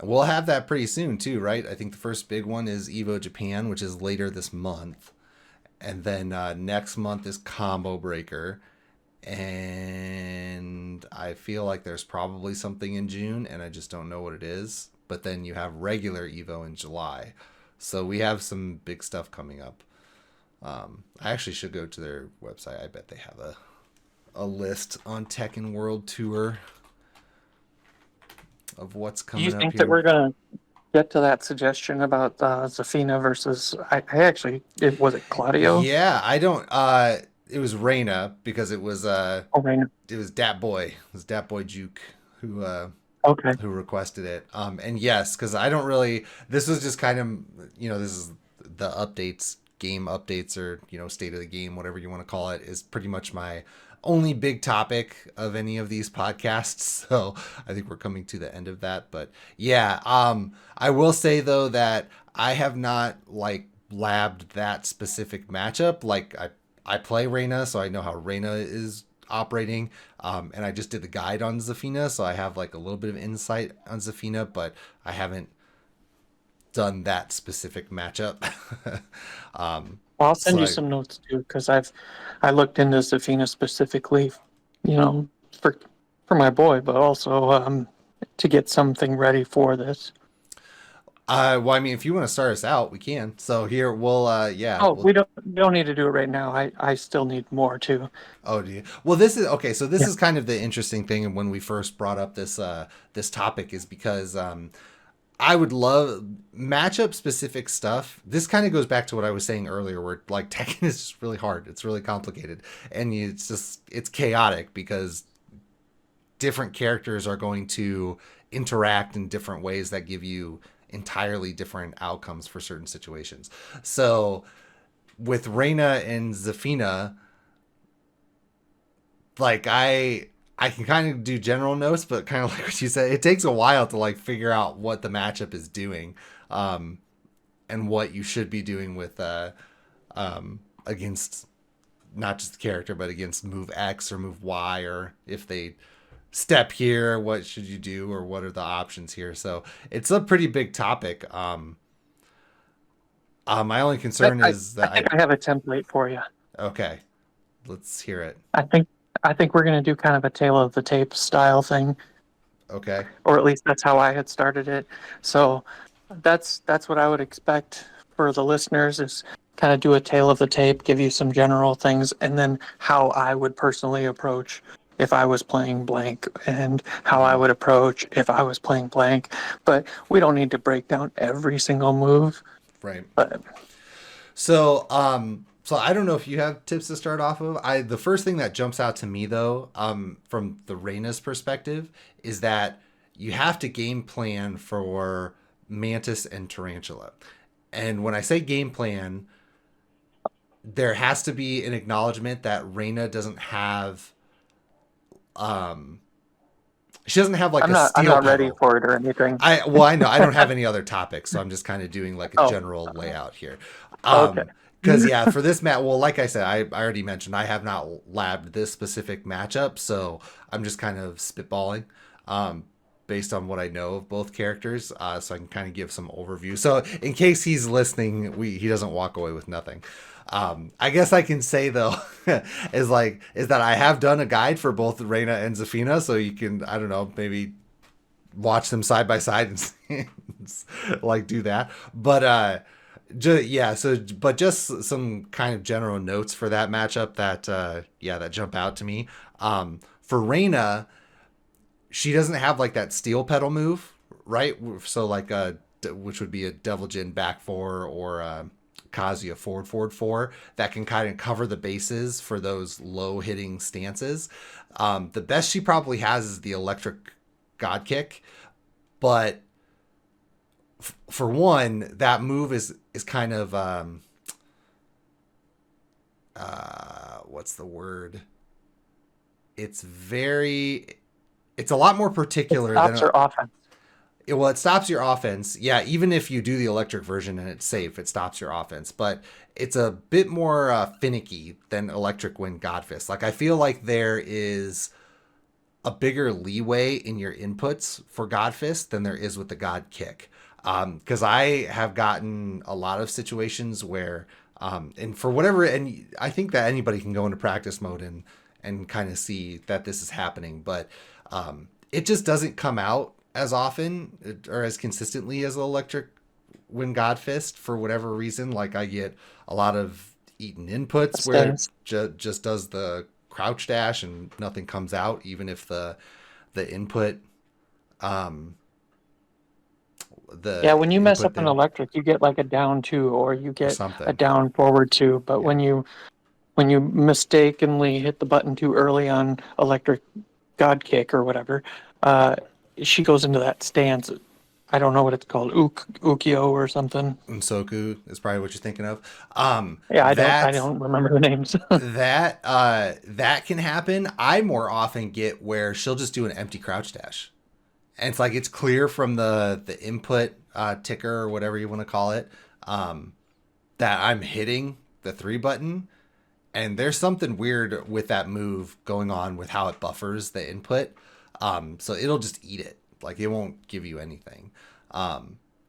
We'll have that pretty soon too, right? I think the first big one is Evo Japan, which is later this month, and then next month is Combo Breaker, and I feel like there's probably something in June, and I just don't know what it is. But then you have regular Evo in July, so we have some big stuff coming up. I actually should go to their website. I bet they have a list on Tekken World Tour of what's Do you coming up think that here. we're going to get to that suggestion about Zafina versus, I actually, was it Claudio? Yeah, I don't. It was Reina because Oh, Reina. it was Dat Boy, Juke Okay. who requested it. And yes, because I don't really. This was just kind of this is the updates, game updates, or state of the game, whatever you want to call it, is pretty much my only big topic of any of these podcasts. So I think we're coming to the end of that. But yeah, I will say though that I have not like labbed that specific matchup. Like I play Reyna, so I know how Reyna is operating. And I just did the guide on Zafina, so I have like a little bit of insight on Zafina, but I haven't done that specific matchup. I'll So send you some notes too, because I looked into Zafina specifically, you know, for my boy, but also to get something ready for this. well, I mean, if you want to start us out, we can. So here, yeah, Oh, we'll. we don't need to do it right now. I still need more too. Oh, do you? Well, this is okay. So this Yeah. is kind of the interesting thing, and when we first brought up this topic, is because I would love matchup specific stuff. This kind of goes back to what I was saying earlier, where like Tekken is just really hard. It's really complicated, and it's chaotic because different characters are going to interact in different ways that give you entirely different outcomes for certain situations. So with Reina and Zafina, like I can kind of do general notes, but kind of like what you said, it takes a while to like figure out what the matchup is doing, um, and what you should be doing with against not just the character, but against move X or move Y, or if they step here, what should you do, or what are the options here? So it's a pretty big topic. My only concern is I that think I have a template for you. okay, let's hear it. I think I think we're going to do kind of a tale of the tape style thing, Okay. or at least that's how I had started it. So that's what I would expect for the listeners is kind of do a tale of the tape, give you some general things, and then how I would personally approach if I was playing blank and how I Mm-hmm. would approach if I was playing blank. But we don't need to break down every single move. Right. But So I don't know if you have tips to start off of. The first thing that jumps out to me though, from the Reina's perspective, is that you have to game plan for Mantis and Tarantula. And when I say game plan, there has to be an acknowledgement that Reina doesn't have um she doesn't have like a I'm steel not ready pedal. for it or anything. I know I don't have any other topics, so I'm just kind of doing like a Oh, general layout here. okay. Because yeah, for this match, well, like I said, I already mentioned I have not labbed this specific matchup, so I'm just kind of spitballing, um, based on what I know of both characters, so I can kind of give some overview. So in case he's listening, he doesn't walk away with nothing. I guess I can say though, is that I have done a guide for both Reina and Zafina, so you can, I don't know, maybe watch them side by side and like do that. But yeah, so but just some kind of general notes for that matchup that that jump out to me. For Reina, she doesn't have like that steel pedal move, right? So like which would be a Devil Jin back four, or Kazuya forward four, that can kind of cover the bases for those low hitting stances. The best she probably has is the electric God kick, but for one, that move is kind of what's the word? It's very, it's a lot more It particular stops than your offense. well, it stops your offense. Yeah, even if you do the electric version and it's safe, it stops your offense. But it's a bit more finicky than Electric Wind Godfist. Like I feel like there is a bigger leeway in your inputs for Godfist than there is with the God Kick. Because I have gotten a lot of situations where, and for whatever, and I think that anybody can go into practice mode and kind of see that this is happening, but it just doesn't come out as often or as consistently as Electric Wind Godfist for whatever reason. Like I get a lot of eaten inputs where it Stance. just does the crouch dash and nothing comes out, even if the input Yeah, the when you mess input up an there electric, you get like a down two, or you or get a something. down forward two. But Yeah. when you mistakenly hit the button too early on electric god kick or whatever, uh, she goes into that stance. I don't know what it's called, ukyo or something. Unsoku is probably what you're thinking of. Yeah, I That don't remember the names. that can happen. I more often get where she'll just do an empty crouch dash. And it's like it's clear from the input ticker or whatever you want to call it, that I'm hitting the 3 button, and there's something weird with that move going on with how it buffers the input. So it'll just eat it, like it won't give you anything.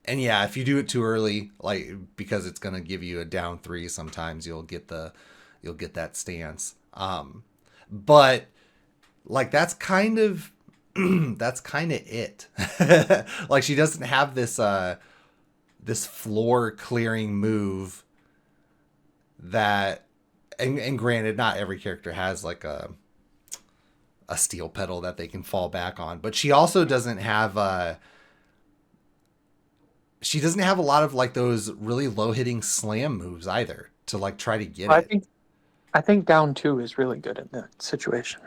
And yeah, if you do it too early, like because it's gonna give you a down 3, sometimes you'll get that stance. But like that's kind of that's kind of it. Like she doesn't have this floor clearing move that, and granted, not every character has like a steel pedal that they can fall back on, but she also doesn't have she doesn't have a lot of like those really low hitting slam moves either to like try to get I it. think I think down two is really good in that situation.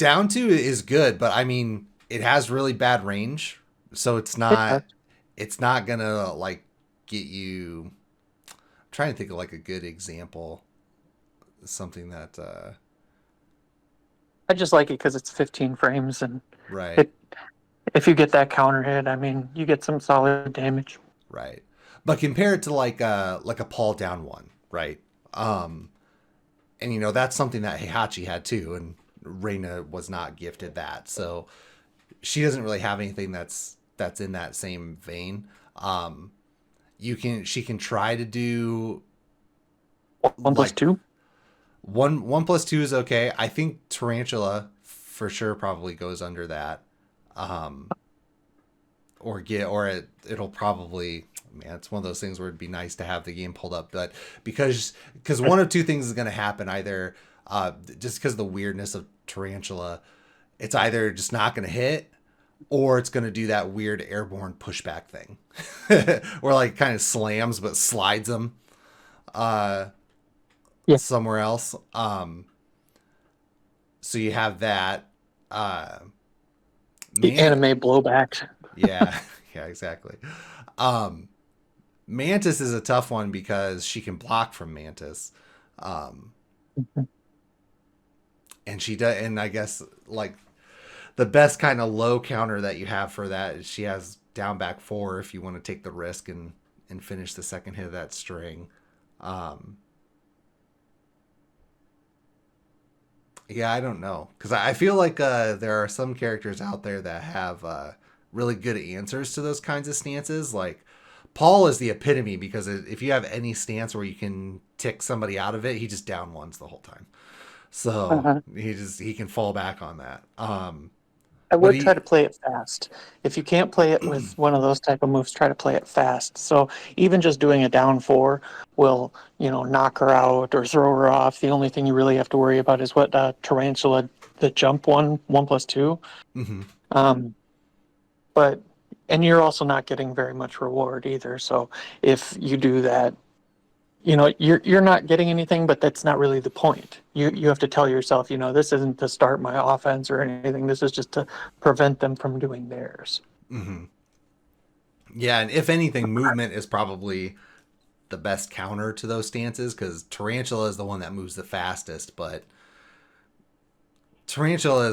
Down two is good, but I mean, it has really bad range, so It does. it's not gonna like get you. I'm trying to think of like a good example, something that I just like it because it's 15 frames, and right, it if you get that counter hit, I mean, you get some solid damage. right, but compare it to like a Paul down one, right? Um, and that's something that Heihachi had too, and Reina was not gifted that, so she doesn't really have anything that's in that same vein. Um, she can try to do One plus like two. one plus two is okay. I think Tarantula for sure probably goes under that. Um, it'll probably, man, it's one of those things where it'd be nice to have the game pulled up, but because one of two things is going to happen, either just because of the weirdness of Tarantula, it's either just not going to hit, or it's going to do that weird airborne pushback thing where like kind of slams but slides them uh, Yeah, somewhere else. So you have that. Uh, the man, anime blowback. yeah, yeah, exactly. Um, Mantis is a tough one because she can block from Mantis. Um, and she does, and I guess like the best kind of low counter that you have for that is she has down back four if you want to take the risk and finish the second hit of that string. Um, yeah, I don't know because I feel like there are some characters out there that have really good answers to those kinds of stances. Like Paul is the epitome because if you have any stance where you can tick somebody out of it, he just down ones the whole time. So Uh-huh. he can fall back on that. I But would try he to play it fast. If you can't play it with one of those type of moves, try to play it fast. So even just doing a down four will, knock her out or throw her off. The only thing you really have to worry about is what tarantula, the jump one plus two. mhm. Um, but and you're also not getting very much reward either. So if you do that, you're not getting anything, but that's not really the point. You have to tell yourself, this isn't to start my offense or anything. This is just to prevent them from doing theirs. Mhm. Yeah, and if anything, movement is probably the best counter to those stances because Tarantula is the one that moves the fastest, but Tarantula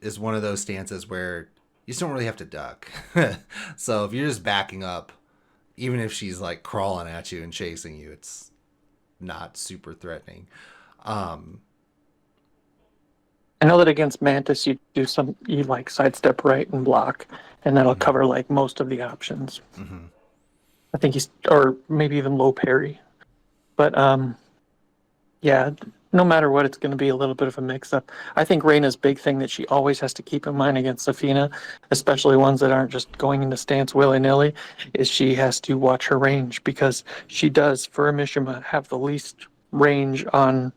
is one of those stances where you just don't really have to duck. So if you're just backing up, even if she's like crawling at you and chasing you, it's not super threatening. Um, I know that against Mantis, you like sidestep right and block, and that'll mhm, cover like most of the options. mhm, I think or maybe even low parry. But yeah, no matter what, it's going to be a little bit of a mix up. I think Reina's big thing that she always has to keep in mind against Safina, especially ones that aren't just going into stance willy nilly, is she has to watch her range because she does, for a Mishima, have the least range on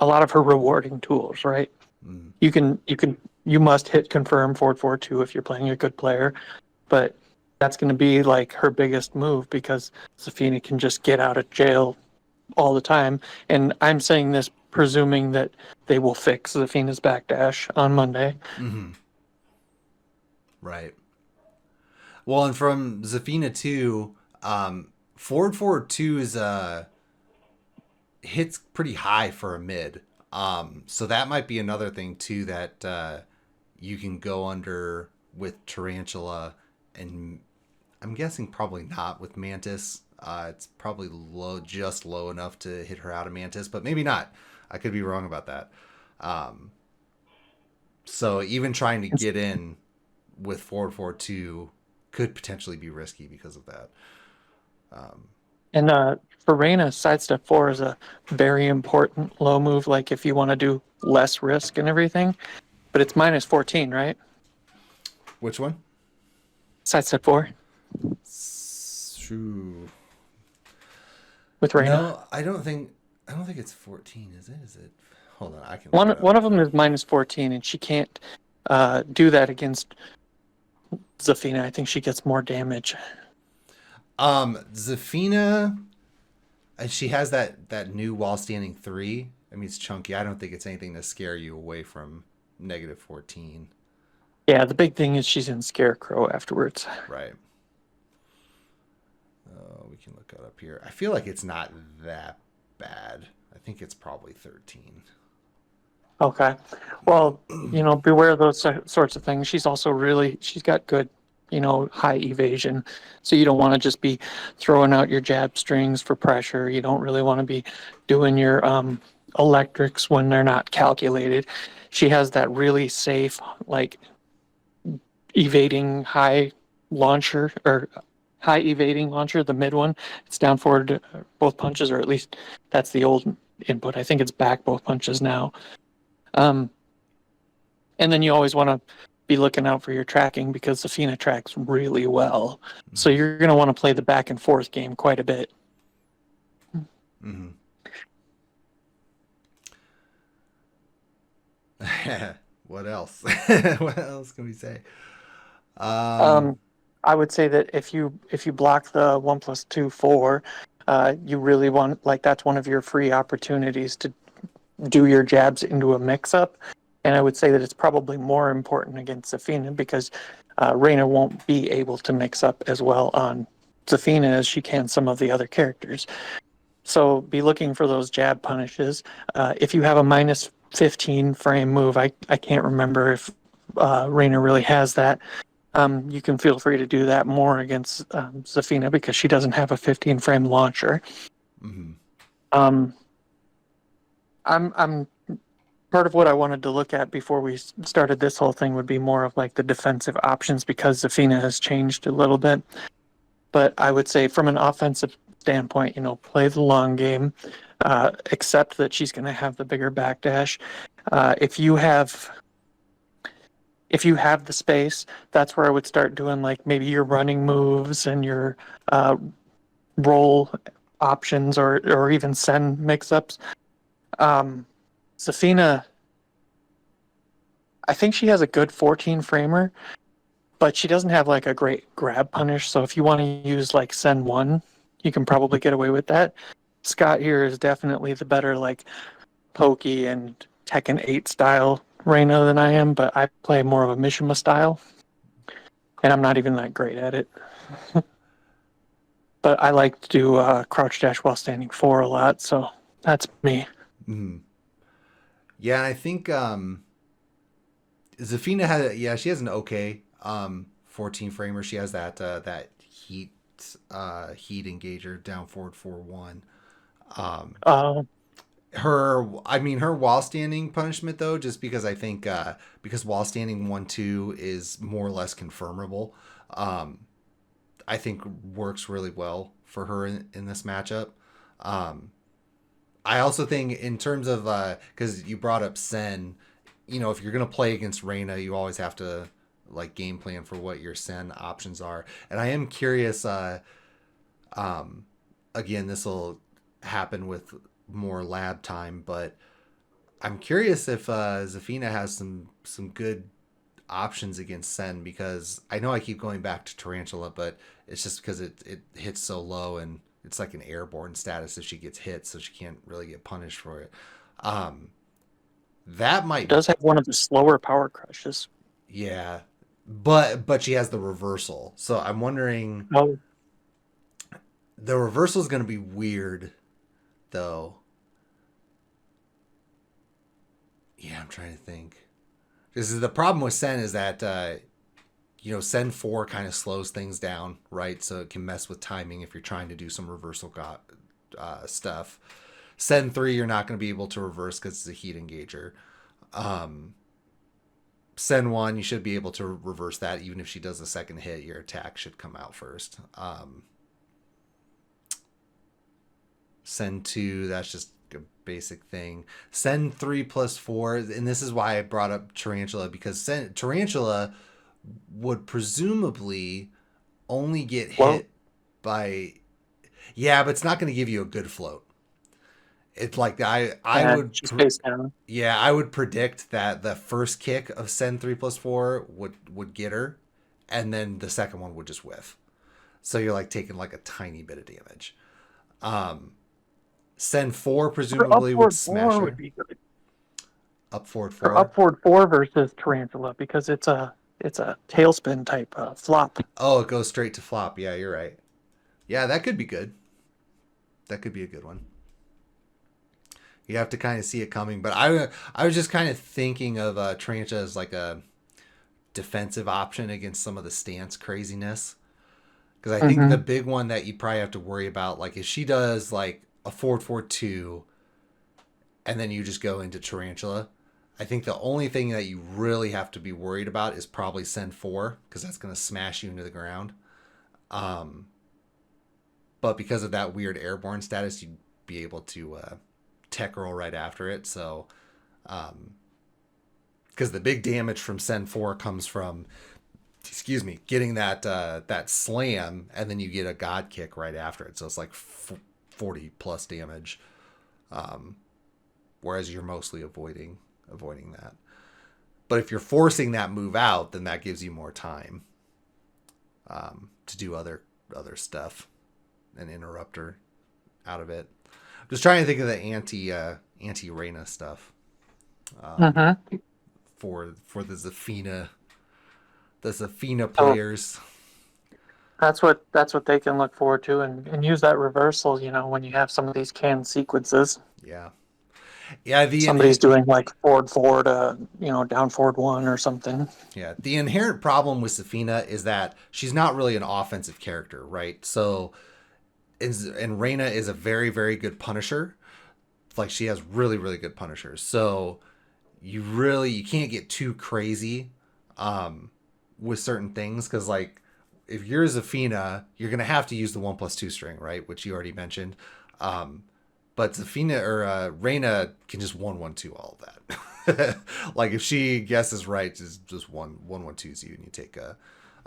a lot of her rewarding tools, right? mhm, You must hit confirm forward 4-2 if you're playing a good player, but that's going to be like her biggest move because Safina can just get out of jail all the time. And I'm saying this presuming that they will fix Zafina's backdash on Monday. mhm. Right. Well, and from Zafina 2, forward 2 is hits pretty high for a mid. So that might be another thing too that you can go under with Tarantula, and I'm guessing probably not with Mantis. It's probably just low enough to hit her out of Mantis, but maybe not. I could be wrong about that. Um, so even trying to get in with forward 2 could potentially be risky because of that. Um, And for Reyna, sidestep 4 is a very important low move, like if you want to do less risk and everything. But it's minus 14, right? which one? Sidestep 4 Shoo. with Reyna. No, I don't think it's 14, is it? Is it? Hold on, I can look One it up. one of them is minus 14, and she can't do that against Zafina. I think she gets more damage. Zafina, she has that new wall standing 3. I mean, it's chunky. I don't think it's anything to scare you away from negative 14. Yeah, the big thing is she's in Scarecrow afterwards. Right. We can look it up here. I feel like it's not that bad. I think it's probably 13. Okay. Well, beware of those sorts of things. She's got good, high evasion. So you don't want to just be throwing out your jab strings for pressure. You don't really want to be doing your electrics when they're not calculated. She has that really safe, like evading high launcher or high evading launcher, the mid one. It's down forward both punches, or at least that's the old input. I think it's back both punches now. Um, and then you always want to be looking out for your tracking because Zafina tracks really well. So you're going to want to play the back and forth game quite a bit. Mm-hmm. What else? What else can we say? I would say that if you block the 1+2 4, you really want, like, that's one of your free opportunities to do your jabs into a mix-up. And I would say that it's probably more important against Zafina because Reina won't be able to mix up as well on Zafina as she can some of the other characters. So be looking for those jab punishes. If you have a minus 15 frame move, I can't remember if Reina really has that. You can feel free to do that more against Zafina because she doesn't have a 15 frame launcher. Mm-hmm. I'm part of what I wanted to look at before we started this whole thing would be more of like the defensive options because Zafina has changed a little bit. But I would say from an offensive standpoint, play the long game, accept that she's going to have the bigger backdash. If you have the space, that's where I would start doing like maybe your running moves and your roll options or even send mix-ups. Zafina, I think she has a good 14 framer, but she doesn't have like a great grab punish. So if you want to use like send one, you can probably get away with that. Scott here is definitely the better like pokey and Tekken 8 style Reina than I am, but I play more of a Mishima style, and I'm not even that great at it. But I like to do crouch dash while standing 4 a lot, so that's me. Mm-hmm. Yeah, I think Zafina she has an okay 14 framer. She has that heat engager down forward 4-1. Uh, Her while standing punishment though, just because I think because while standing 1-2 is more or less confirmable, I think works really well for her in this matchup. I also think in terms of because you brought up Sen, if you're gonna play against Reina, you always have to like game plan for what your Sen options are. And I am curious. Again, this will happen with more lab time, but I'm curious if Zafina has some good options against Sen because I know I keep going back to Tarantula, but it's just because it hits so low and it's like an airborne status if she gets hit, so she can't really get punished for it. That it might, does have one of the slower power crushes. yeah, but she has the reversal, so I'm wondering Oh, the reversal is going to be weird though. Yeah, I'm trying to think. This is the problem with Sen is that Sen 4 kind of slows things down, right? So it can mess with timing if you're trying to do some reversal stuff. Sen 3, you're not going to be able to reverse because it's a heat engager. Sen 1, you should be able to reverse that. Even if she does a second hit, your attack should come out first. Sen 2, that's just a basic thing. Sen 3+4, and this is why I brought up Tarantula, because Tarantula would presumably only get hit by... Yeah, but it's not going to give you a good float. It's like I would... she's face down. Yeah, I would predict that the first kick of Sen 3+4 would get her, and then the second one would just whiff. So you're like taking like a tiny bit of damage. Sen 4 Her presumably would upward smash four her. would be good. Up forward or 4. up forward 4 versus Tarantula because it's a tailspin type flop. Oh, it goes straight to flop. Yeah, you're right. Yeah, that could be good. That could be a good one. You have to kind of see it coming, but I was just kind of thinking of Tarantula as like a defensive option against some of the stance craziness. Because I think the Mm-hmm. big one that you probably have to worry about, like if she does like a forward 4-2 and then you just go into Tarantula, I think the only thing that you really have to be worried about is probably send 4 because that's going to smash you into the ground. Um, but because of that weird airborne status, you'd be able to tech roll right after it. So, because the big damage from send 4 comes from, excuse me, getting that slam, and then you get a god kick right after it. So it's like 40 plus damage. Whereas you're mostly avoiding that. But if you're forcing that move out, then that gives you more time to do other stuff and interrupt her out of it. I'm just trying to think of the anti Reyna stuff Mm-hmm. for the Zafina So players. that's what they can look forward to and use that reversal, when you have some of these canned sequences. Yeah, yeah. Somebody's doing like forward forward, down forward 1 or something. The inherent problem with Zafina is that she's not really an offensive character, right? So, and Reyna is a very very good punisher. Like she has really really good punishers. So you can't get too crazy with certain things because like if you're Zafina, you're gonna have to use the 1+2 string, right? Which you already mentioned. But Zafina or Reyna can just 1-1-2 all of that. Like if she guesses right, just 1-1-2s you and you take a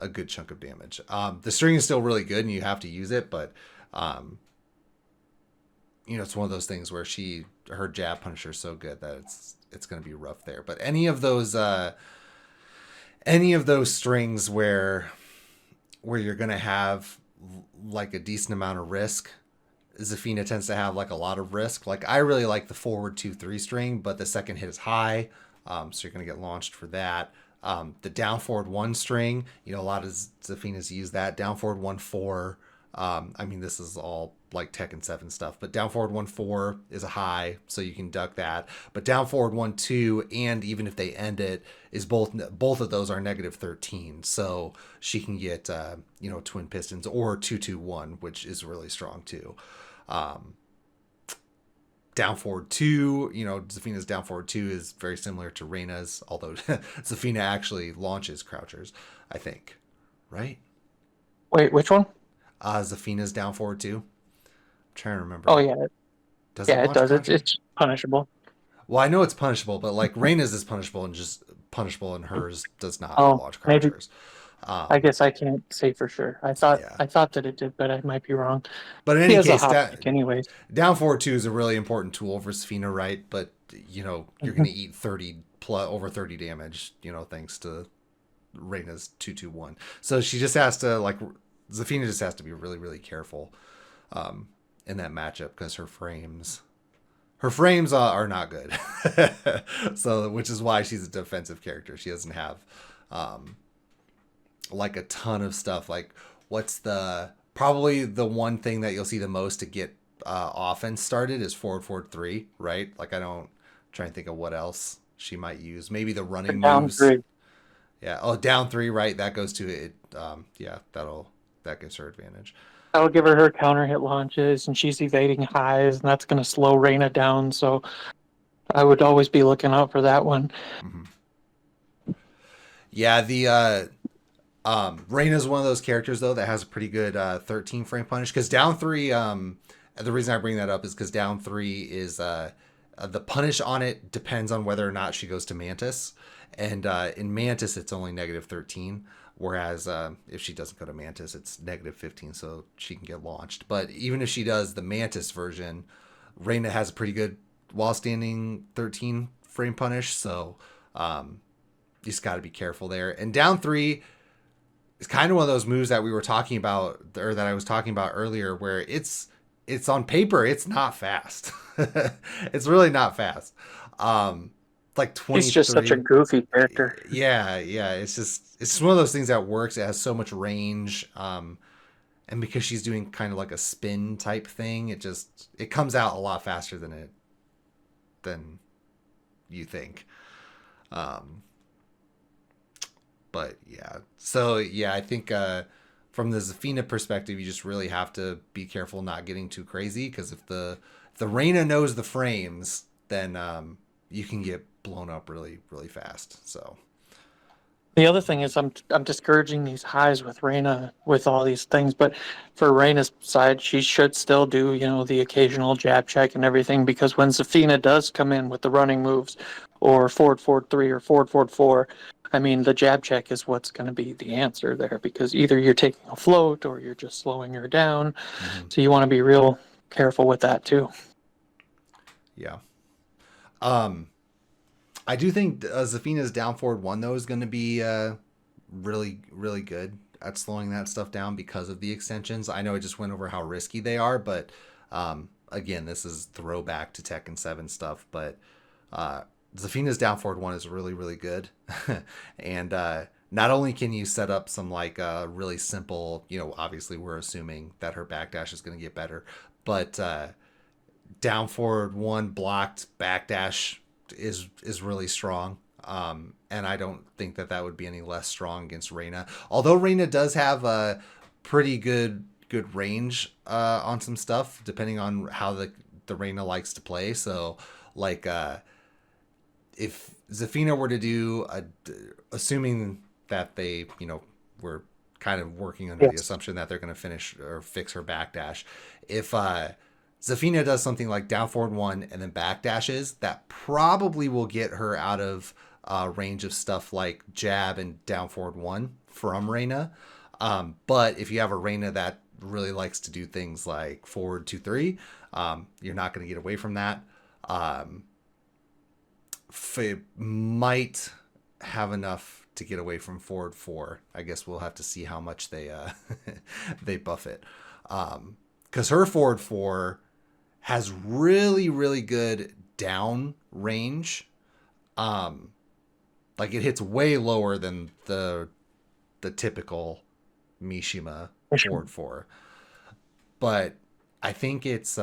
good chunk of damage. The string is still really good and you have to use it, but it's one of those things where her jab punisher is so good that it's going to be rough there. But any of those strings where you're going to have like a decent amount of risk, Zafina tends to have like a lot of risk. Like I really like the forward 2-3 string, but the second hit is high, so you're going to get launched for that. The down forward 1 string, a lot of Zafinas use that. Down forward 1-4. I mean, this is all like Tekken 7 stuff, but down forward 1-4 is a high, so you can duck that. But down forward 1-2, and even if they end it, is both of those are -13, so she can get twin pistons or 2-2-1, which is really strong too. Down forward 2, Zafina's down forward 2 is very similar to Reyna's, although Zafina actually launches crouchers, I think, right? Wait, which one? Zafina's down forward 2. I'm trying to Oh remember. yeah, Does it yeah, it launch does. It's crouchers? it's punishable. Well, I know it's punishable, but like Reyna's is punishable and just punishable, and hers does not Oh, launch maybe. crouchers. I Um, guess I can't say for sure. I thought yeah. I thought that it did, but I might be wrong. But in He any has a case, hop kick, anyways. down forward 2 is a really important tool for Sfina, right? But you're going to Mhm. eat 30 plus over 30 damage, thanks to Reyna's 2-2-1. So she just has to like Zafina just has to be really really careful in that matchup because her frames are not good. So which is why she's a defensive character. She doesn't have um, like a ton of stuff. Like what's the probably the one thing that you'll see the most to get offense started is forward 3, right? Like I don't try and think of what else she might use. Maybe the Or running down moves. 3. Yeah. Oh, down 3, right? That goes to it. Yeah, that gives her advantage. That'll give her counter hit launches, and she's evading highs, and that's going to slow Reina down. So I would always be looking out for that one. Mm-hmm. Yeah, the Reyna's one of those characters though that has a pretty good 13 frame punish because down 3. The reason I bring that up is because down 3 is the punish on it depends on whether or not she goes to Mantis, and in Mantis it's only -13, whereas if she doesn't go to Mantis it's -15, so she can get launched. But even if she does the Mantis version, Reyna has a pretty good while standing 13 frame punish, so you just got to be careful there. And down 3 it's kind of one of those moves that we were talking about or that I was talking about earlier where it's on paper it's not fast. It's really not fast. like He's just such a 23. goofy character. Yeah, yeah. It's just one of those things that works. It has so much range. And because she's doing kind of like a spin type thing, it comes out a lot faster than you think. Um, but yeah, so yeah, I think from the Zafina perspective, you just really have to be careful not getting too crazy because if the Reyna knows the frames, then you can get blown up really really fast. So The other thing is I'm discouraging these highs with Reina with all these things, but for Reina's side, she should still do, the occasional jab check and everything because when Zafina does come in with the running moves or forward forward three or forward forward four, I mean the jab check is what's going to be the answer there because either you're taking a float or you're just slowing her down. mm-hmm. So you want to be real careful with that too. Yeah. Um, I do think Zafina's down forward one though is going to be really really good at slowing that stuff down because of the extensions. I know I just went over how risky they are, but again, this is throwback to Tekken 7 stuff. But Zafina's down forward one is really really good, and not only can you set up some like really simple, obviously we're assuming that her backdash is going to get better, but down forward one blocked backdash is really strong. And I don't think that would be any less strong against Reyna. Although Reyna does have a pretty good range on some stuff, depending on how the Reyna likes to play. So like if Zafina were to do assuming that they were kind of working under the Yes. assumption that they're going to finish or fix her backdash. If Zafina does something like down forward one and then backdashes, that probably will get her out of range of stuff like jab and down forward one from Reyna. But if you have a Reyna that really likes to do things like forward 2-3, you're not going to get away from that. It might have enough to get away from forward 4. I guess we'll have to see how much they they buff it. Because her forward 4 has really really good down range. Like it hits way lower than the typical Mishima forward 4. But I think it's in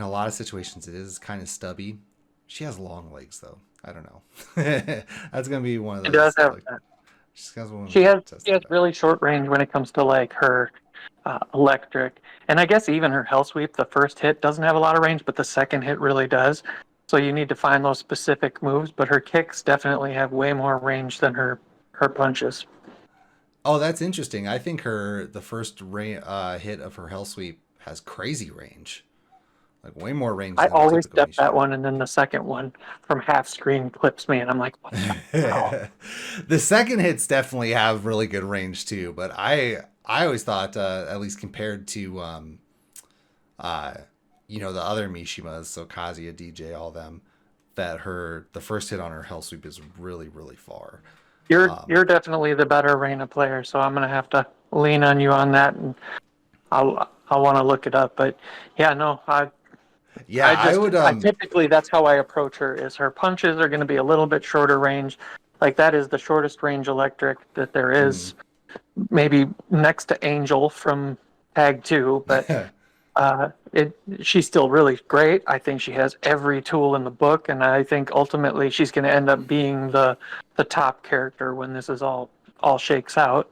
a lot of situations it is kind of stubby. She has long legs though. I don't know. That's gonna be one of It does those have like that. she's got one She has test she has that out. really short range when it comes to like her electric, and I guess even her hell sweep. The first hit doesn't have a lot of range, but the second hit really does. So you need to find those specific moves. But her kicks definitely have way more range than her punches. Oh, that's interesting. I think the first hit of her hell sweep has crazy range, like way more range I than a always typical step that Mishima. one, and then the second one from half screen clips me, and I'm like, what the hell? The second hits definitely have really good range too, but I always thought at least compared to uh the other Mishimas, so Kazuya, DJ, all them, that the first hit on her hell sweep is really really far. You're definitely the better Reina player, so I'm gonna have to lean on you on that, and I'll want to look it up. But yeah, no, Yeah, I would I typically that's how I approach her. Is her punches are going to be a little bit shorter range, like that is the shortest range electric that there is, maybe next to Angel from Tag Two, but it she's still really great. I think she has every tool in the book, and I think ultimately she's going to end up being the top character when this is all shakes out.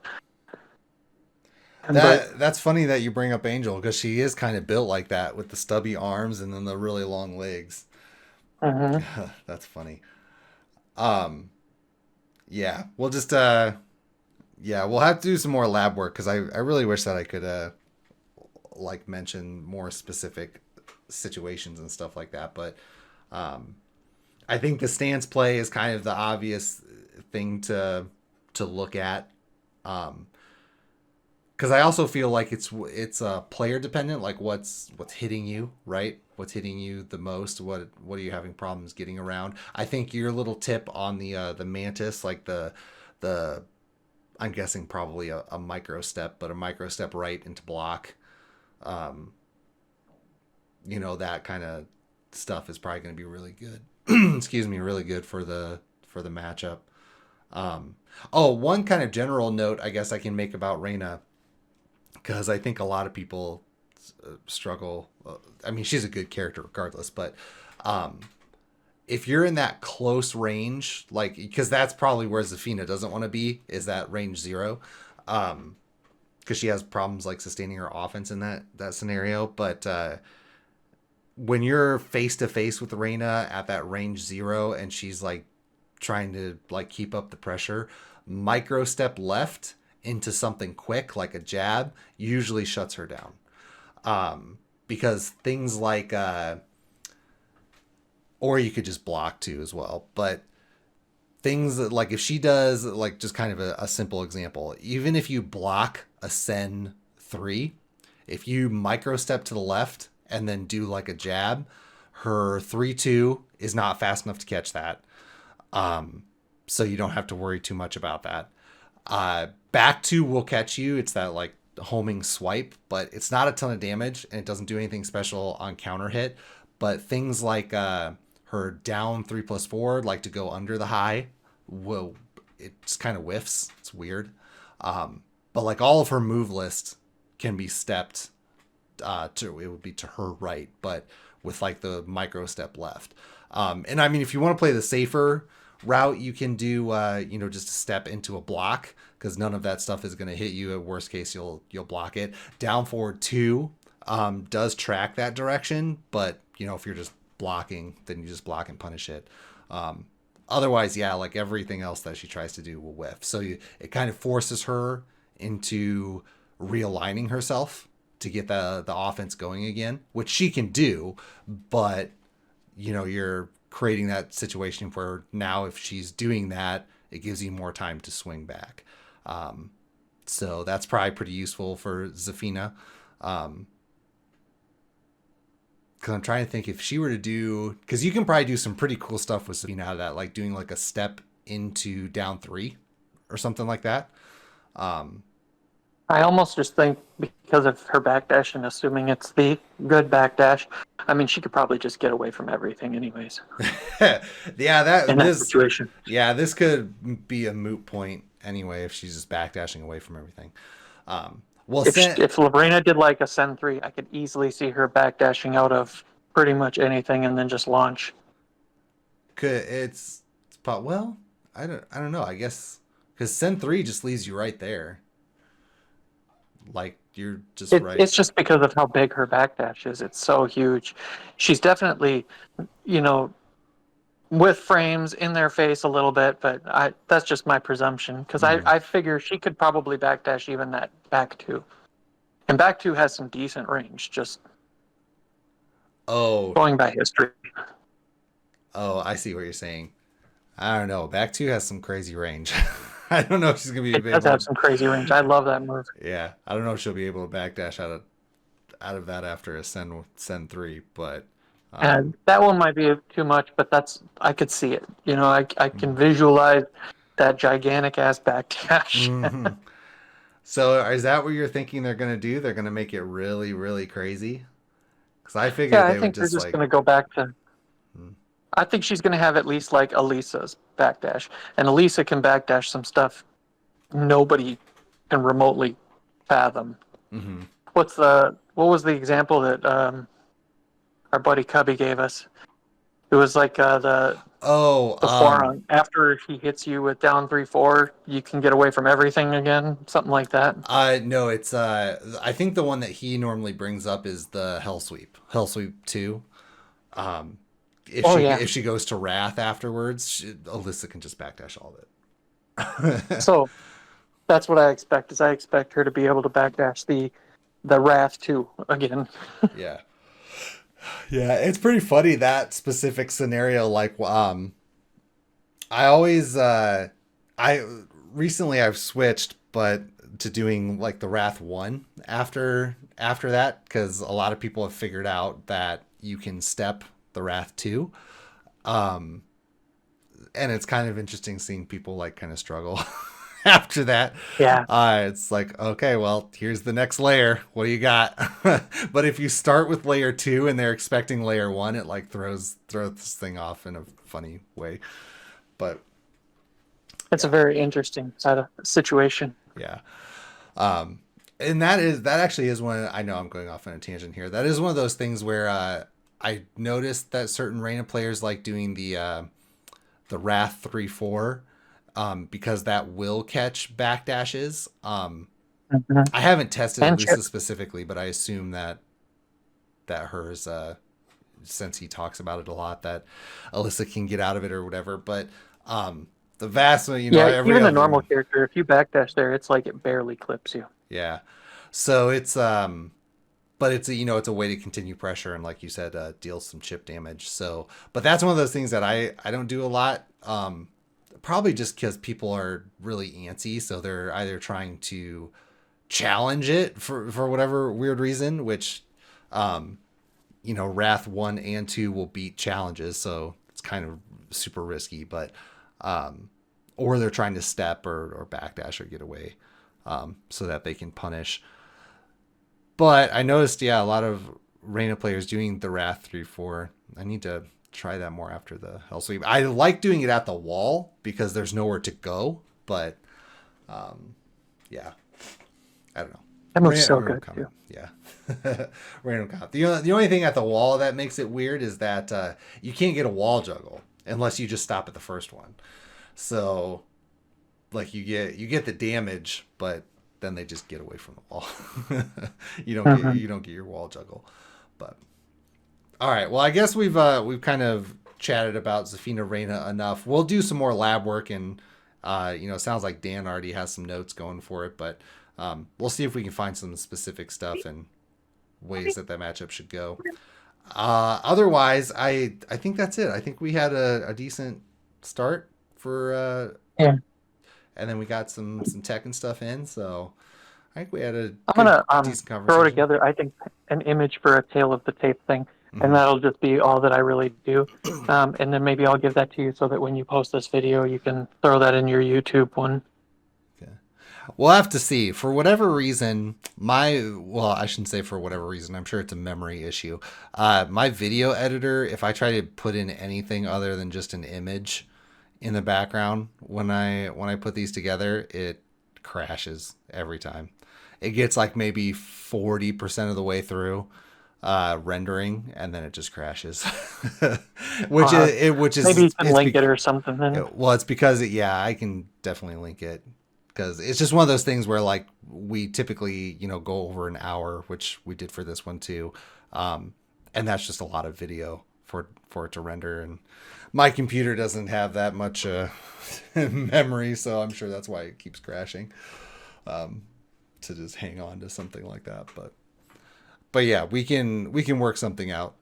And but that's funny that you bring up Angel because she is kind of built like that with the stubby arms and then the really long legs. mhm. That's funny. Um, yeah, we'll just yeah, we'll have to do some more lab work because I really wish that I could like mention more specific situations and stuff like that. But um, I think the stance play is kind of the obvious thing to look at. Because I also feel like it's player dependent, like what's hitting you, right? What's hitting you the most? What are you having problems getting around? I think your little tip on the mantis, like the I'm guessing probably a micro step, but a micro step right into block, that kind of stuff is probably going to be really good. excuse me, really good for the matchup. Um, one kind of general note I guess I can make about Reina, because I think a lot of people struggle. I mean, she's a good character regardless, but um, if you're in that close range, like, because that's probably where Zafina doesn't want to be, is that range 0. Because she has problems like sustaining her offense in that scenario. But when you're face to face with Reina at that range 0 and she's like trying to like keep up the pressure, micro step left into something quick like a jab usually shuts her down. Because things like or you could just block too as well, but things that, like, if she does, like, just kind of a simple example, even if you block a Sen 3, if you micro step to the left and then do like a jab, her 3-2 is not fast enough to catch that. So you don't have to worry too much about that. Back 2 will catch you. It's that like homing swipe, but it's not a ton of damage and it doesn't do anything special on counter hit. But things like her down 3+4, like to go under the high, will, it just kind of whiffs. It's weird. But like all of her move list can be stepped to, it would be to her right, but with like the micro step left. And I mean, if you want to play the safer route, you can do just a step into a block, because none of that stuff is going to hit you. At worst case, you'll block it. Down forward 2 does track that direction, but if you're just blocking, then you just block and punish it. Otherwise, yeah, like everything else that she tries to do will whiff. So it kind of forces her into realigning herself to get the offense going again, which she can do, but you're creating that situation where now if she's doing that, it gives you more time to swing back. So that's probably pretty useful for Zafina. Because I'm trying to think, if she were to do, because you can probably do some pretty cool stuff with Zafina out of that, like doing like a step into down 3 or something like that. I almost just think because of her backdash, and assuming it's the good backdash, I mean, she could probably just get away from everything anyways. Yeah, in that situation. Yeah, this could be a moot point anyway if she's just backdashing away from everything. Well, if Lorena did like a Sen 3, I could easily see her backdashing out of pretty much anything and then just launch. Well, I don't know. I guess because Sen 3 just leaves you right there. Like you're just right. It's just because of how big her backdash is. It's so huge. She's definitely, with frames in their face a little bit, but that's just my presumption, because I figure she could probably backdash even that back 2. And back 2 has some decent range, just going by history. Oh, I see what you're saying. I don't know. Back 2 has some crazy range. I don't know if she's gonna be. It does have some crazy range. I love that move. Yeah, I don't know if she'll be able to backdash out of that after a Sen 3, but and that one might be too much, but I could see it. I can visualize that gigantic ass backdash. Mm-hmm. So is that what you're thinking they're gonna do? They're gonna make it really, really crazy? Because I figured I think they're just gonna go back to. I think she's going to have at least like Elisa's backdash. And Elisa can backdash some stuff nobody can remotely fathom. Mm-hmm. What was the example that our buddy Cubby gave us? It was like the forearm. After he hits you with down 3-4, you can get away from everything again, something like that. No, it's I think the one that he normally brings up is the Hell Sweep 2. If she goes to Wrath afterwards, Alyssa can just backdash all of it. So that's what I expect. I expect her to be able to backdash the Wrath 2 again. Yeah, it's pretty funny, that specific scenario. Like, I always recently I've switched, but to doing like the Wrath 1 after that, because a lot of people have figured out that you can step the Wrath 2, and it's kind of interesting seeing people like kind of struggle after that. Yeah. It's like, okay, well, here's the next layer. What do you got? But if you start with layer 2 and they're expecting layer 1, it like throws this thing off in a funny way. But It's a yeah, very interesting side of situation. yeah. And that actually is one. I know I'm going off on a tangent here. That is one of those things where I noticed that certain Reina players like doing the Wrath 3-4 because that will catch backdashes. Hmm. I haven't tested And chip. Elisa specifically, but I assume that hers, since he talks about it a lot, that Alyssa can get out of it or whatever. But the vast, Yeah, every even a other, normal character, if you backdash there, it's like it barely clips you. yeah. So it's but it's it's a way to continue pressure and like you said, deal some chip damage. So, but that's one of those things that I don't do a lot. Probably just because people are really antsy, so they're either trying to challenge it for whatever weird reason, which Wrath 1 and 2 will beat challenges, so it's kind of super risky, but or they're trying to step or backdash or get away so that they can punish. But I noticed, yeah, a lot of Reina players doing the Wrath 3-4. I need to try that more after the Hell Sweep. I like doing it at the wall because there's nowhere to go, but yeah, I don't know. That move's so good Comment. too. Yeah. Random comment. The only thing at the wall that makes it weird is that you can't get a wall juggle unless you just stop at the first one. So like you get the damage, but then they just get away from the wall. Hmm. You don't get your wall juggle. But all right, well I guess we've kind of chatted about Zafina Reina enough. We'll do some more lab work and it sounds like Dan already has some notes going for it, but we'll see if we can find some specific stuff and ways that matchup should go. Otherwise, I think that's it. I think we had a decent start for Yeah. and then we got some tech and stuff in. So I think we had a I'm good, gonna decent throw conversation. together, I think, an image for a tail of the tape thing, and Mm-hmm. that'll just be all that I really do. And then maybe I'll give that to you so that when you post this video, you can throw that in your YouTube one. Okay. We'll have to see. For whatever reason, I shouldn't say for whatever reason. I'm sure it's a memory issue. My video editor, if I try to put in anything other than just an image in the background when I put these together, it crashes every time. It gets like maybe 40% of the way through rendering, and then it just crashes. which Uh, is it, which Maybe you is can link it or something. Then well, it's because I can definitely link it because it's just one of those things where like we typically go over an hour, which we did for this one too, and that's just a lot of video for it to render, and my computer doesn't have that much memory, so I'm sure that's why it keeps crashing. To just hang on to something like that, but yeah, we can work something out.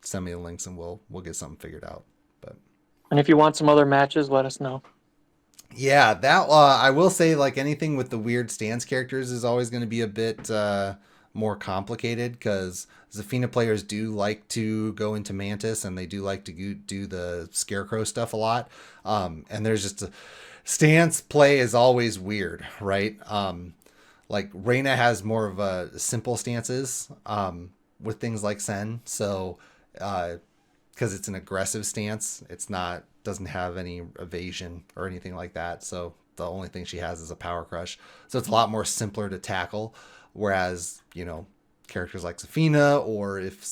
Send me the links and we'll get something figured out. But and if you want some other matches, let us know. yeah, that I will say, like anything with the weird stance characters is always going to be a bit more complicated because Zafina players do like to go into Mantis and they do like to do the Scarecrow stuff a lot. And there's just stance play is always weird, right? Like Reina has more of a simple stances with things like Sen, so because it's an aggressive stance. It's not doesn't have any evasion or anything like that. So the only thing she has is a power crush. So it's a lot more simpler to tackle. Whereas characters like Zafina, or if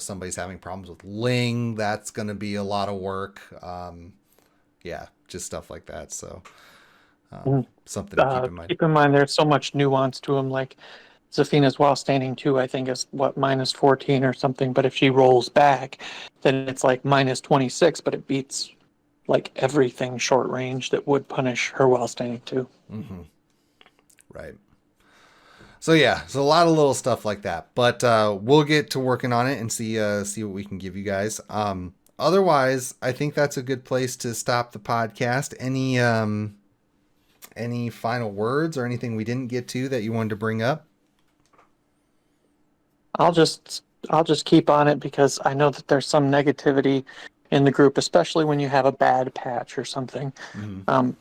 somebody's having problems with Ling, that's gonna be a lot of work. Yeah, just stuff like that. So And, something to keep in mind. keep in mind, there's so much nuance to them. Like Zafina's while standing too, I think is what -14 or something. But if she rolls back, then it's like -26. But it beats like everything short range that would punish her while standing too. Mm-hmm. Right. So yeah, so a lot of little stuff like that, but we'll get to working on it and see what we can give you guys. Otherwise, I think that's a good place to stop the podcast. Any final words or anything we didn't get to that you wanted to bring up? I'll just keep on it because I know that there's some negativity in the group, especially when you have a bad patch or something. Hmm.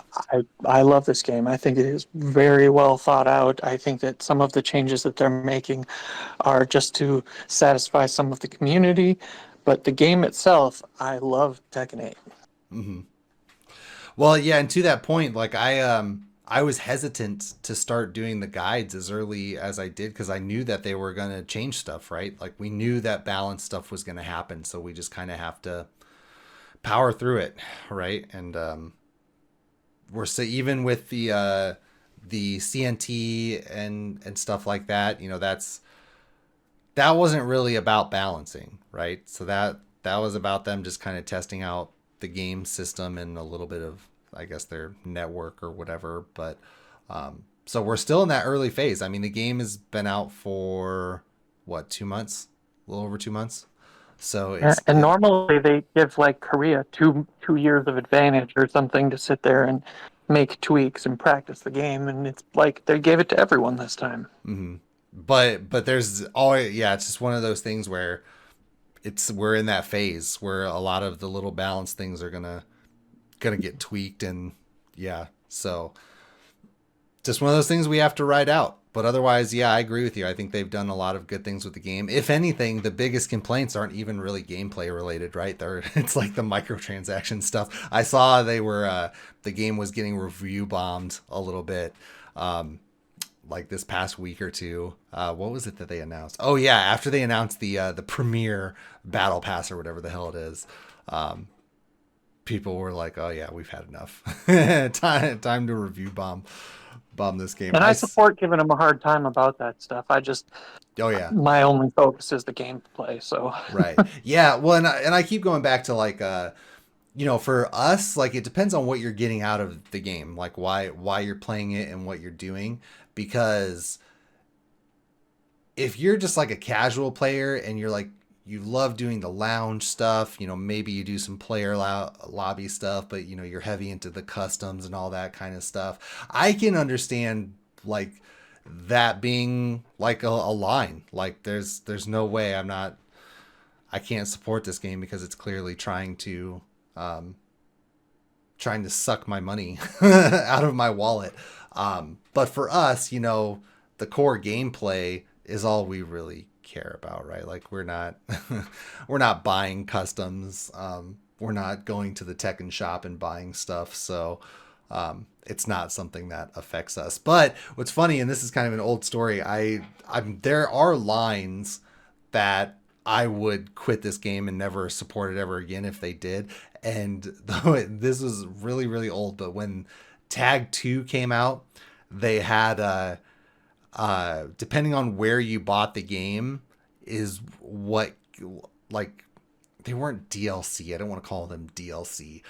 I love this game. I think it is very well thought out. I think that some of the changes that they're making are just to satisfy some of the community, but the game itself, I love Tekken 8. Hmm. Well, yeah, and to that point, like I was hesitant to start doing the guides as early as I did because I knew that they were going to change stuff, right? Like we knew that balance stuff was going to happen, so we just kind of have to power through it, right? And we're so even with the CNT and stuff like that, you know, that wasn't really about balancing, right? So that was about them just kind of testing out the game system and a little bit of, I guess, their network or whatever. But so we're still in that early phase. I mean, the game has been out for what, 2 months, a little over 2 months. So And normally they give like Korea two years of advantage or something to sit there and make tweaks and practice the game, and it's like they gave it to everyone this time. mhm. But there's always, yeah, it's just one of those things where we're in that phase where a lot of the little balance things are gonna get tweaked, and yeah, so just one of those things we have to ride out. But otherwise, yeah, I agree with you. I think they've done a lot of good things with the game. If anything, the biggest complaints aren't even really gameplay related, right? It's like the microtransaction stuff. I saw they were the game was getting review bombed a little bit, like this past week or two. What was it that they announced? Oh yeah, after they announced the premier battle pass or whatever the hell it is, people were like, "Oh yeah, we've had enough. Time to review bomb this game." And I support giving them a hard time about that stuff. I just Oh yeah, my only focus is the gameplay. So right. Yeah. Well, and I keep going back to like you know, for us, like it depends on what you're getting out of the game, like why you're playing it and what you're doing, because if you're just like a casual player and you're like you love doing the lounge stuff, you know, maybe you do some player lobby stuff, but you know, you're heavy into the customs and all that kind of stuff. I can understand like that being like a line. Like there's no way I can't support this game because it's clearly um trying to suck my money out of my wallet. But for us, you know, the core gameplay is all we really care about, right? Like we're not we're not buying customs. We're not going to the Tekken shop and buying stuff. So it's not something that affects us. But what's funny, and this is kind of an old story, there are lines that I would quit this game and never support it ever again if they did. And though this was really, really old, but when Tag 2 came out, they had depending on where you bought the game is what, like, they weren't DLC. I don't want to call them DLC,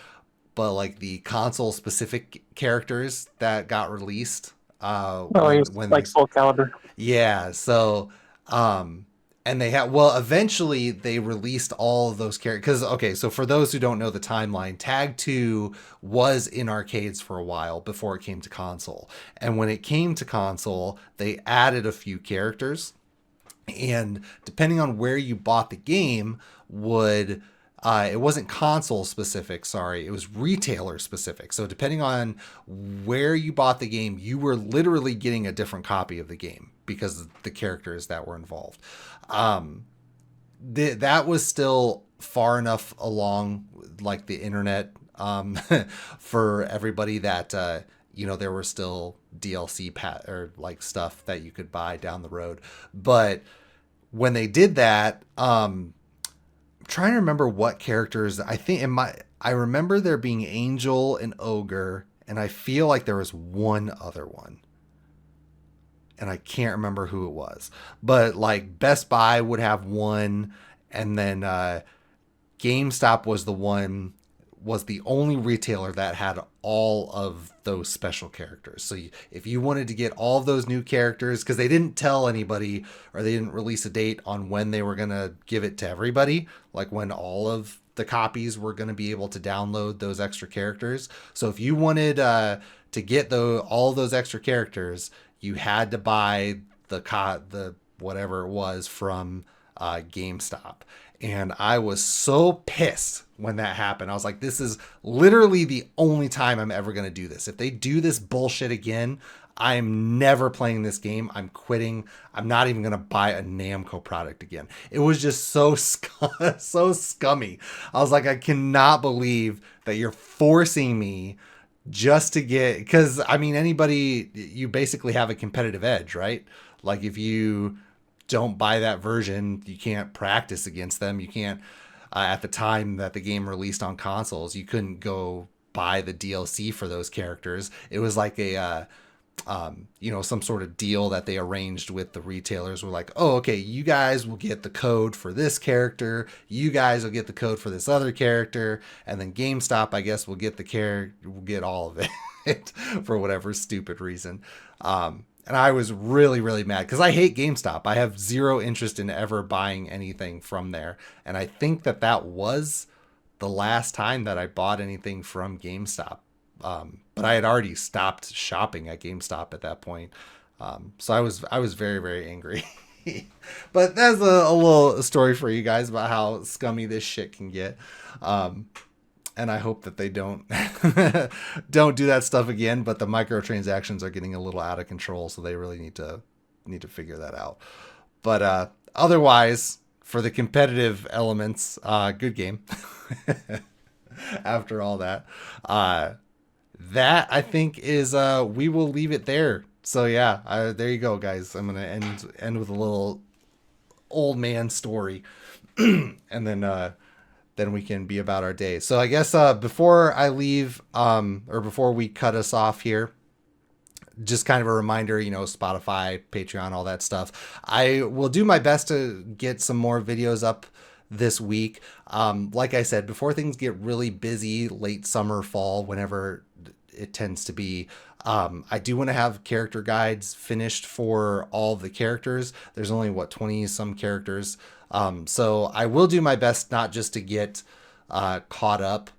but like the console specific characters that got released oh, when he's like these, full caliber. yeah, so and they had, well, eventually they released all of those characters, because okay, so for those who don't know the timeline, Tag 2 was in arcades for a while before it came to console, and when it came to console they added a few characters, and depending on where you bought the game would it wasn't console specific, sorry, it was retailer specific. So depending on where you bought the game, you were literally getting a different copy of the game because of the characters that were involved. That was still far enough along, like the internet, for everybody that you know, there were still DLC or like stuff that you could buy down the road. But when they did that, I'm trying to remember what characters. I remember there being Angel and Ogre, and I feel like there was one other one, and I can't remember who it was. But like Best Buy would have one, and then GameStop was the only retailer that had all of those special characters. So if you wanted to get all of those new characters, because they didn't tell anybody or they didn't release a date on when they were going to give it to everybody, like when all of the copies were going to be able to download those extra characters. So if you wanted to get all of those extra characters, you had to buy the whatever it was from GameStop. And I was so pissed when that happened. I was like, this is literally the only time I'm ever going to do this. If they do this bullshit again, I'm never playing this game. I'm quitting. I'm not even going to buy a Namco product again. It was just so so scummy. I was like, I cannot believe that you're forcing me just to get, because I mean, anybody, you basically have a competitive edge, right? Like if you don't buy that version, you can't practice against them. You can't, at the time that the game released on consoles, you couldn't go buy the DLC for those characters. It was like a, some sort of deal that they arranged with the retailers. Were like, oh, okay, you guys will get the code for this character, you guys will get the code for this other character, and then GameStop, I guess, will get will get all of it for whatever stupid reason. And I was really, really mad because I hate GameStop. I have zero interest in ever buying anything from there. And I think that was the last time that I bought anything from GameStop. But I had already stopped shopping at GameStop at that point. So I was very, very angry. But that's a little story for you guys about how scummy this shit can get. And I hope that they don't don't do that stuff again. But the microtransactions are getting a little out of control, so they really need to figure that out. But otherwise, for the competitive elements, good game. After all that, that I think is we will leave it there. So yeah, there you go, guys. I'm gonna end with a little old man story, and then we can be about our day. So I guess before I leave, or before we cut us off here, just kind of a reminder, Spotify, Patreon, all that stuff. I will do my best to get some more videos up this week. Like I said, before things get really busy, late summer, fall, whenever it tends to be, I do want to have character guides finished for all of the characters. There's only 20 some characters. So I will do my best not just to get caught up,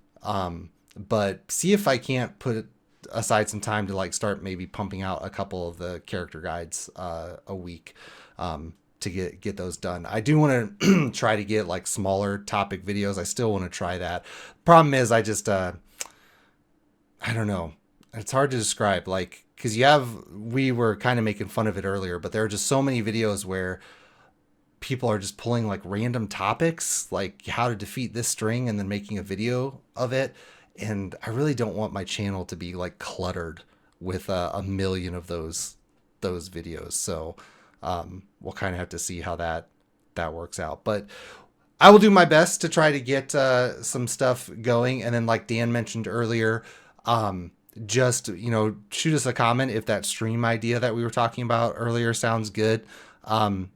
but see if I can't put aside some time to start maybe pumping out a couple of the character guides a week to get those done. I do want to try to get smaller topic videos. I still want to try that. Problem is I just I don't know. It's hard to describe, because we were kind of making fun of it earlier, but there are just so many videos where people are just pulling random topics, like how to defeat this string, and then making a video of it. And I really don't want my channel to be cluttered with a million of those videos. So we'll kind of have to see how that works out. But I will do my best to try to get some stuff going. And then, like Dan mentioned earlier, just shoot us a comment if that stream idea that we were talking about earlier sounds good.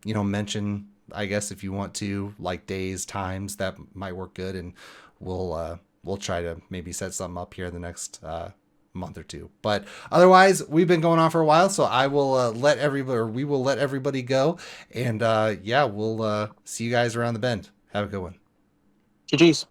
Mention, I guess, if you want to, days, times that might work good, and we'll try to maybe set something up here in the next month or two. But otherwise, we've been going on for a while, so I will we will let everybody go, and we'll see you guys around the bend. Have a good one. GG's.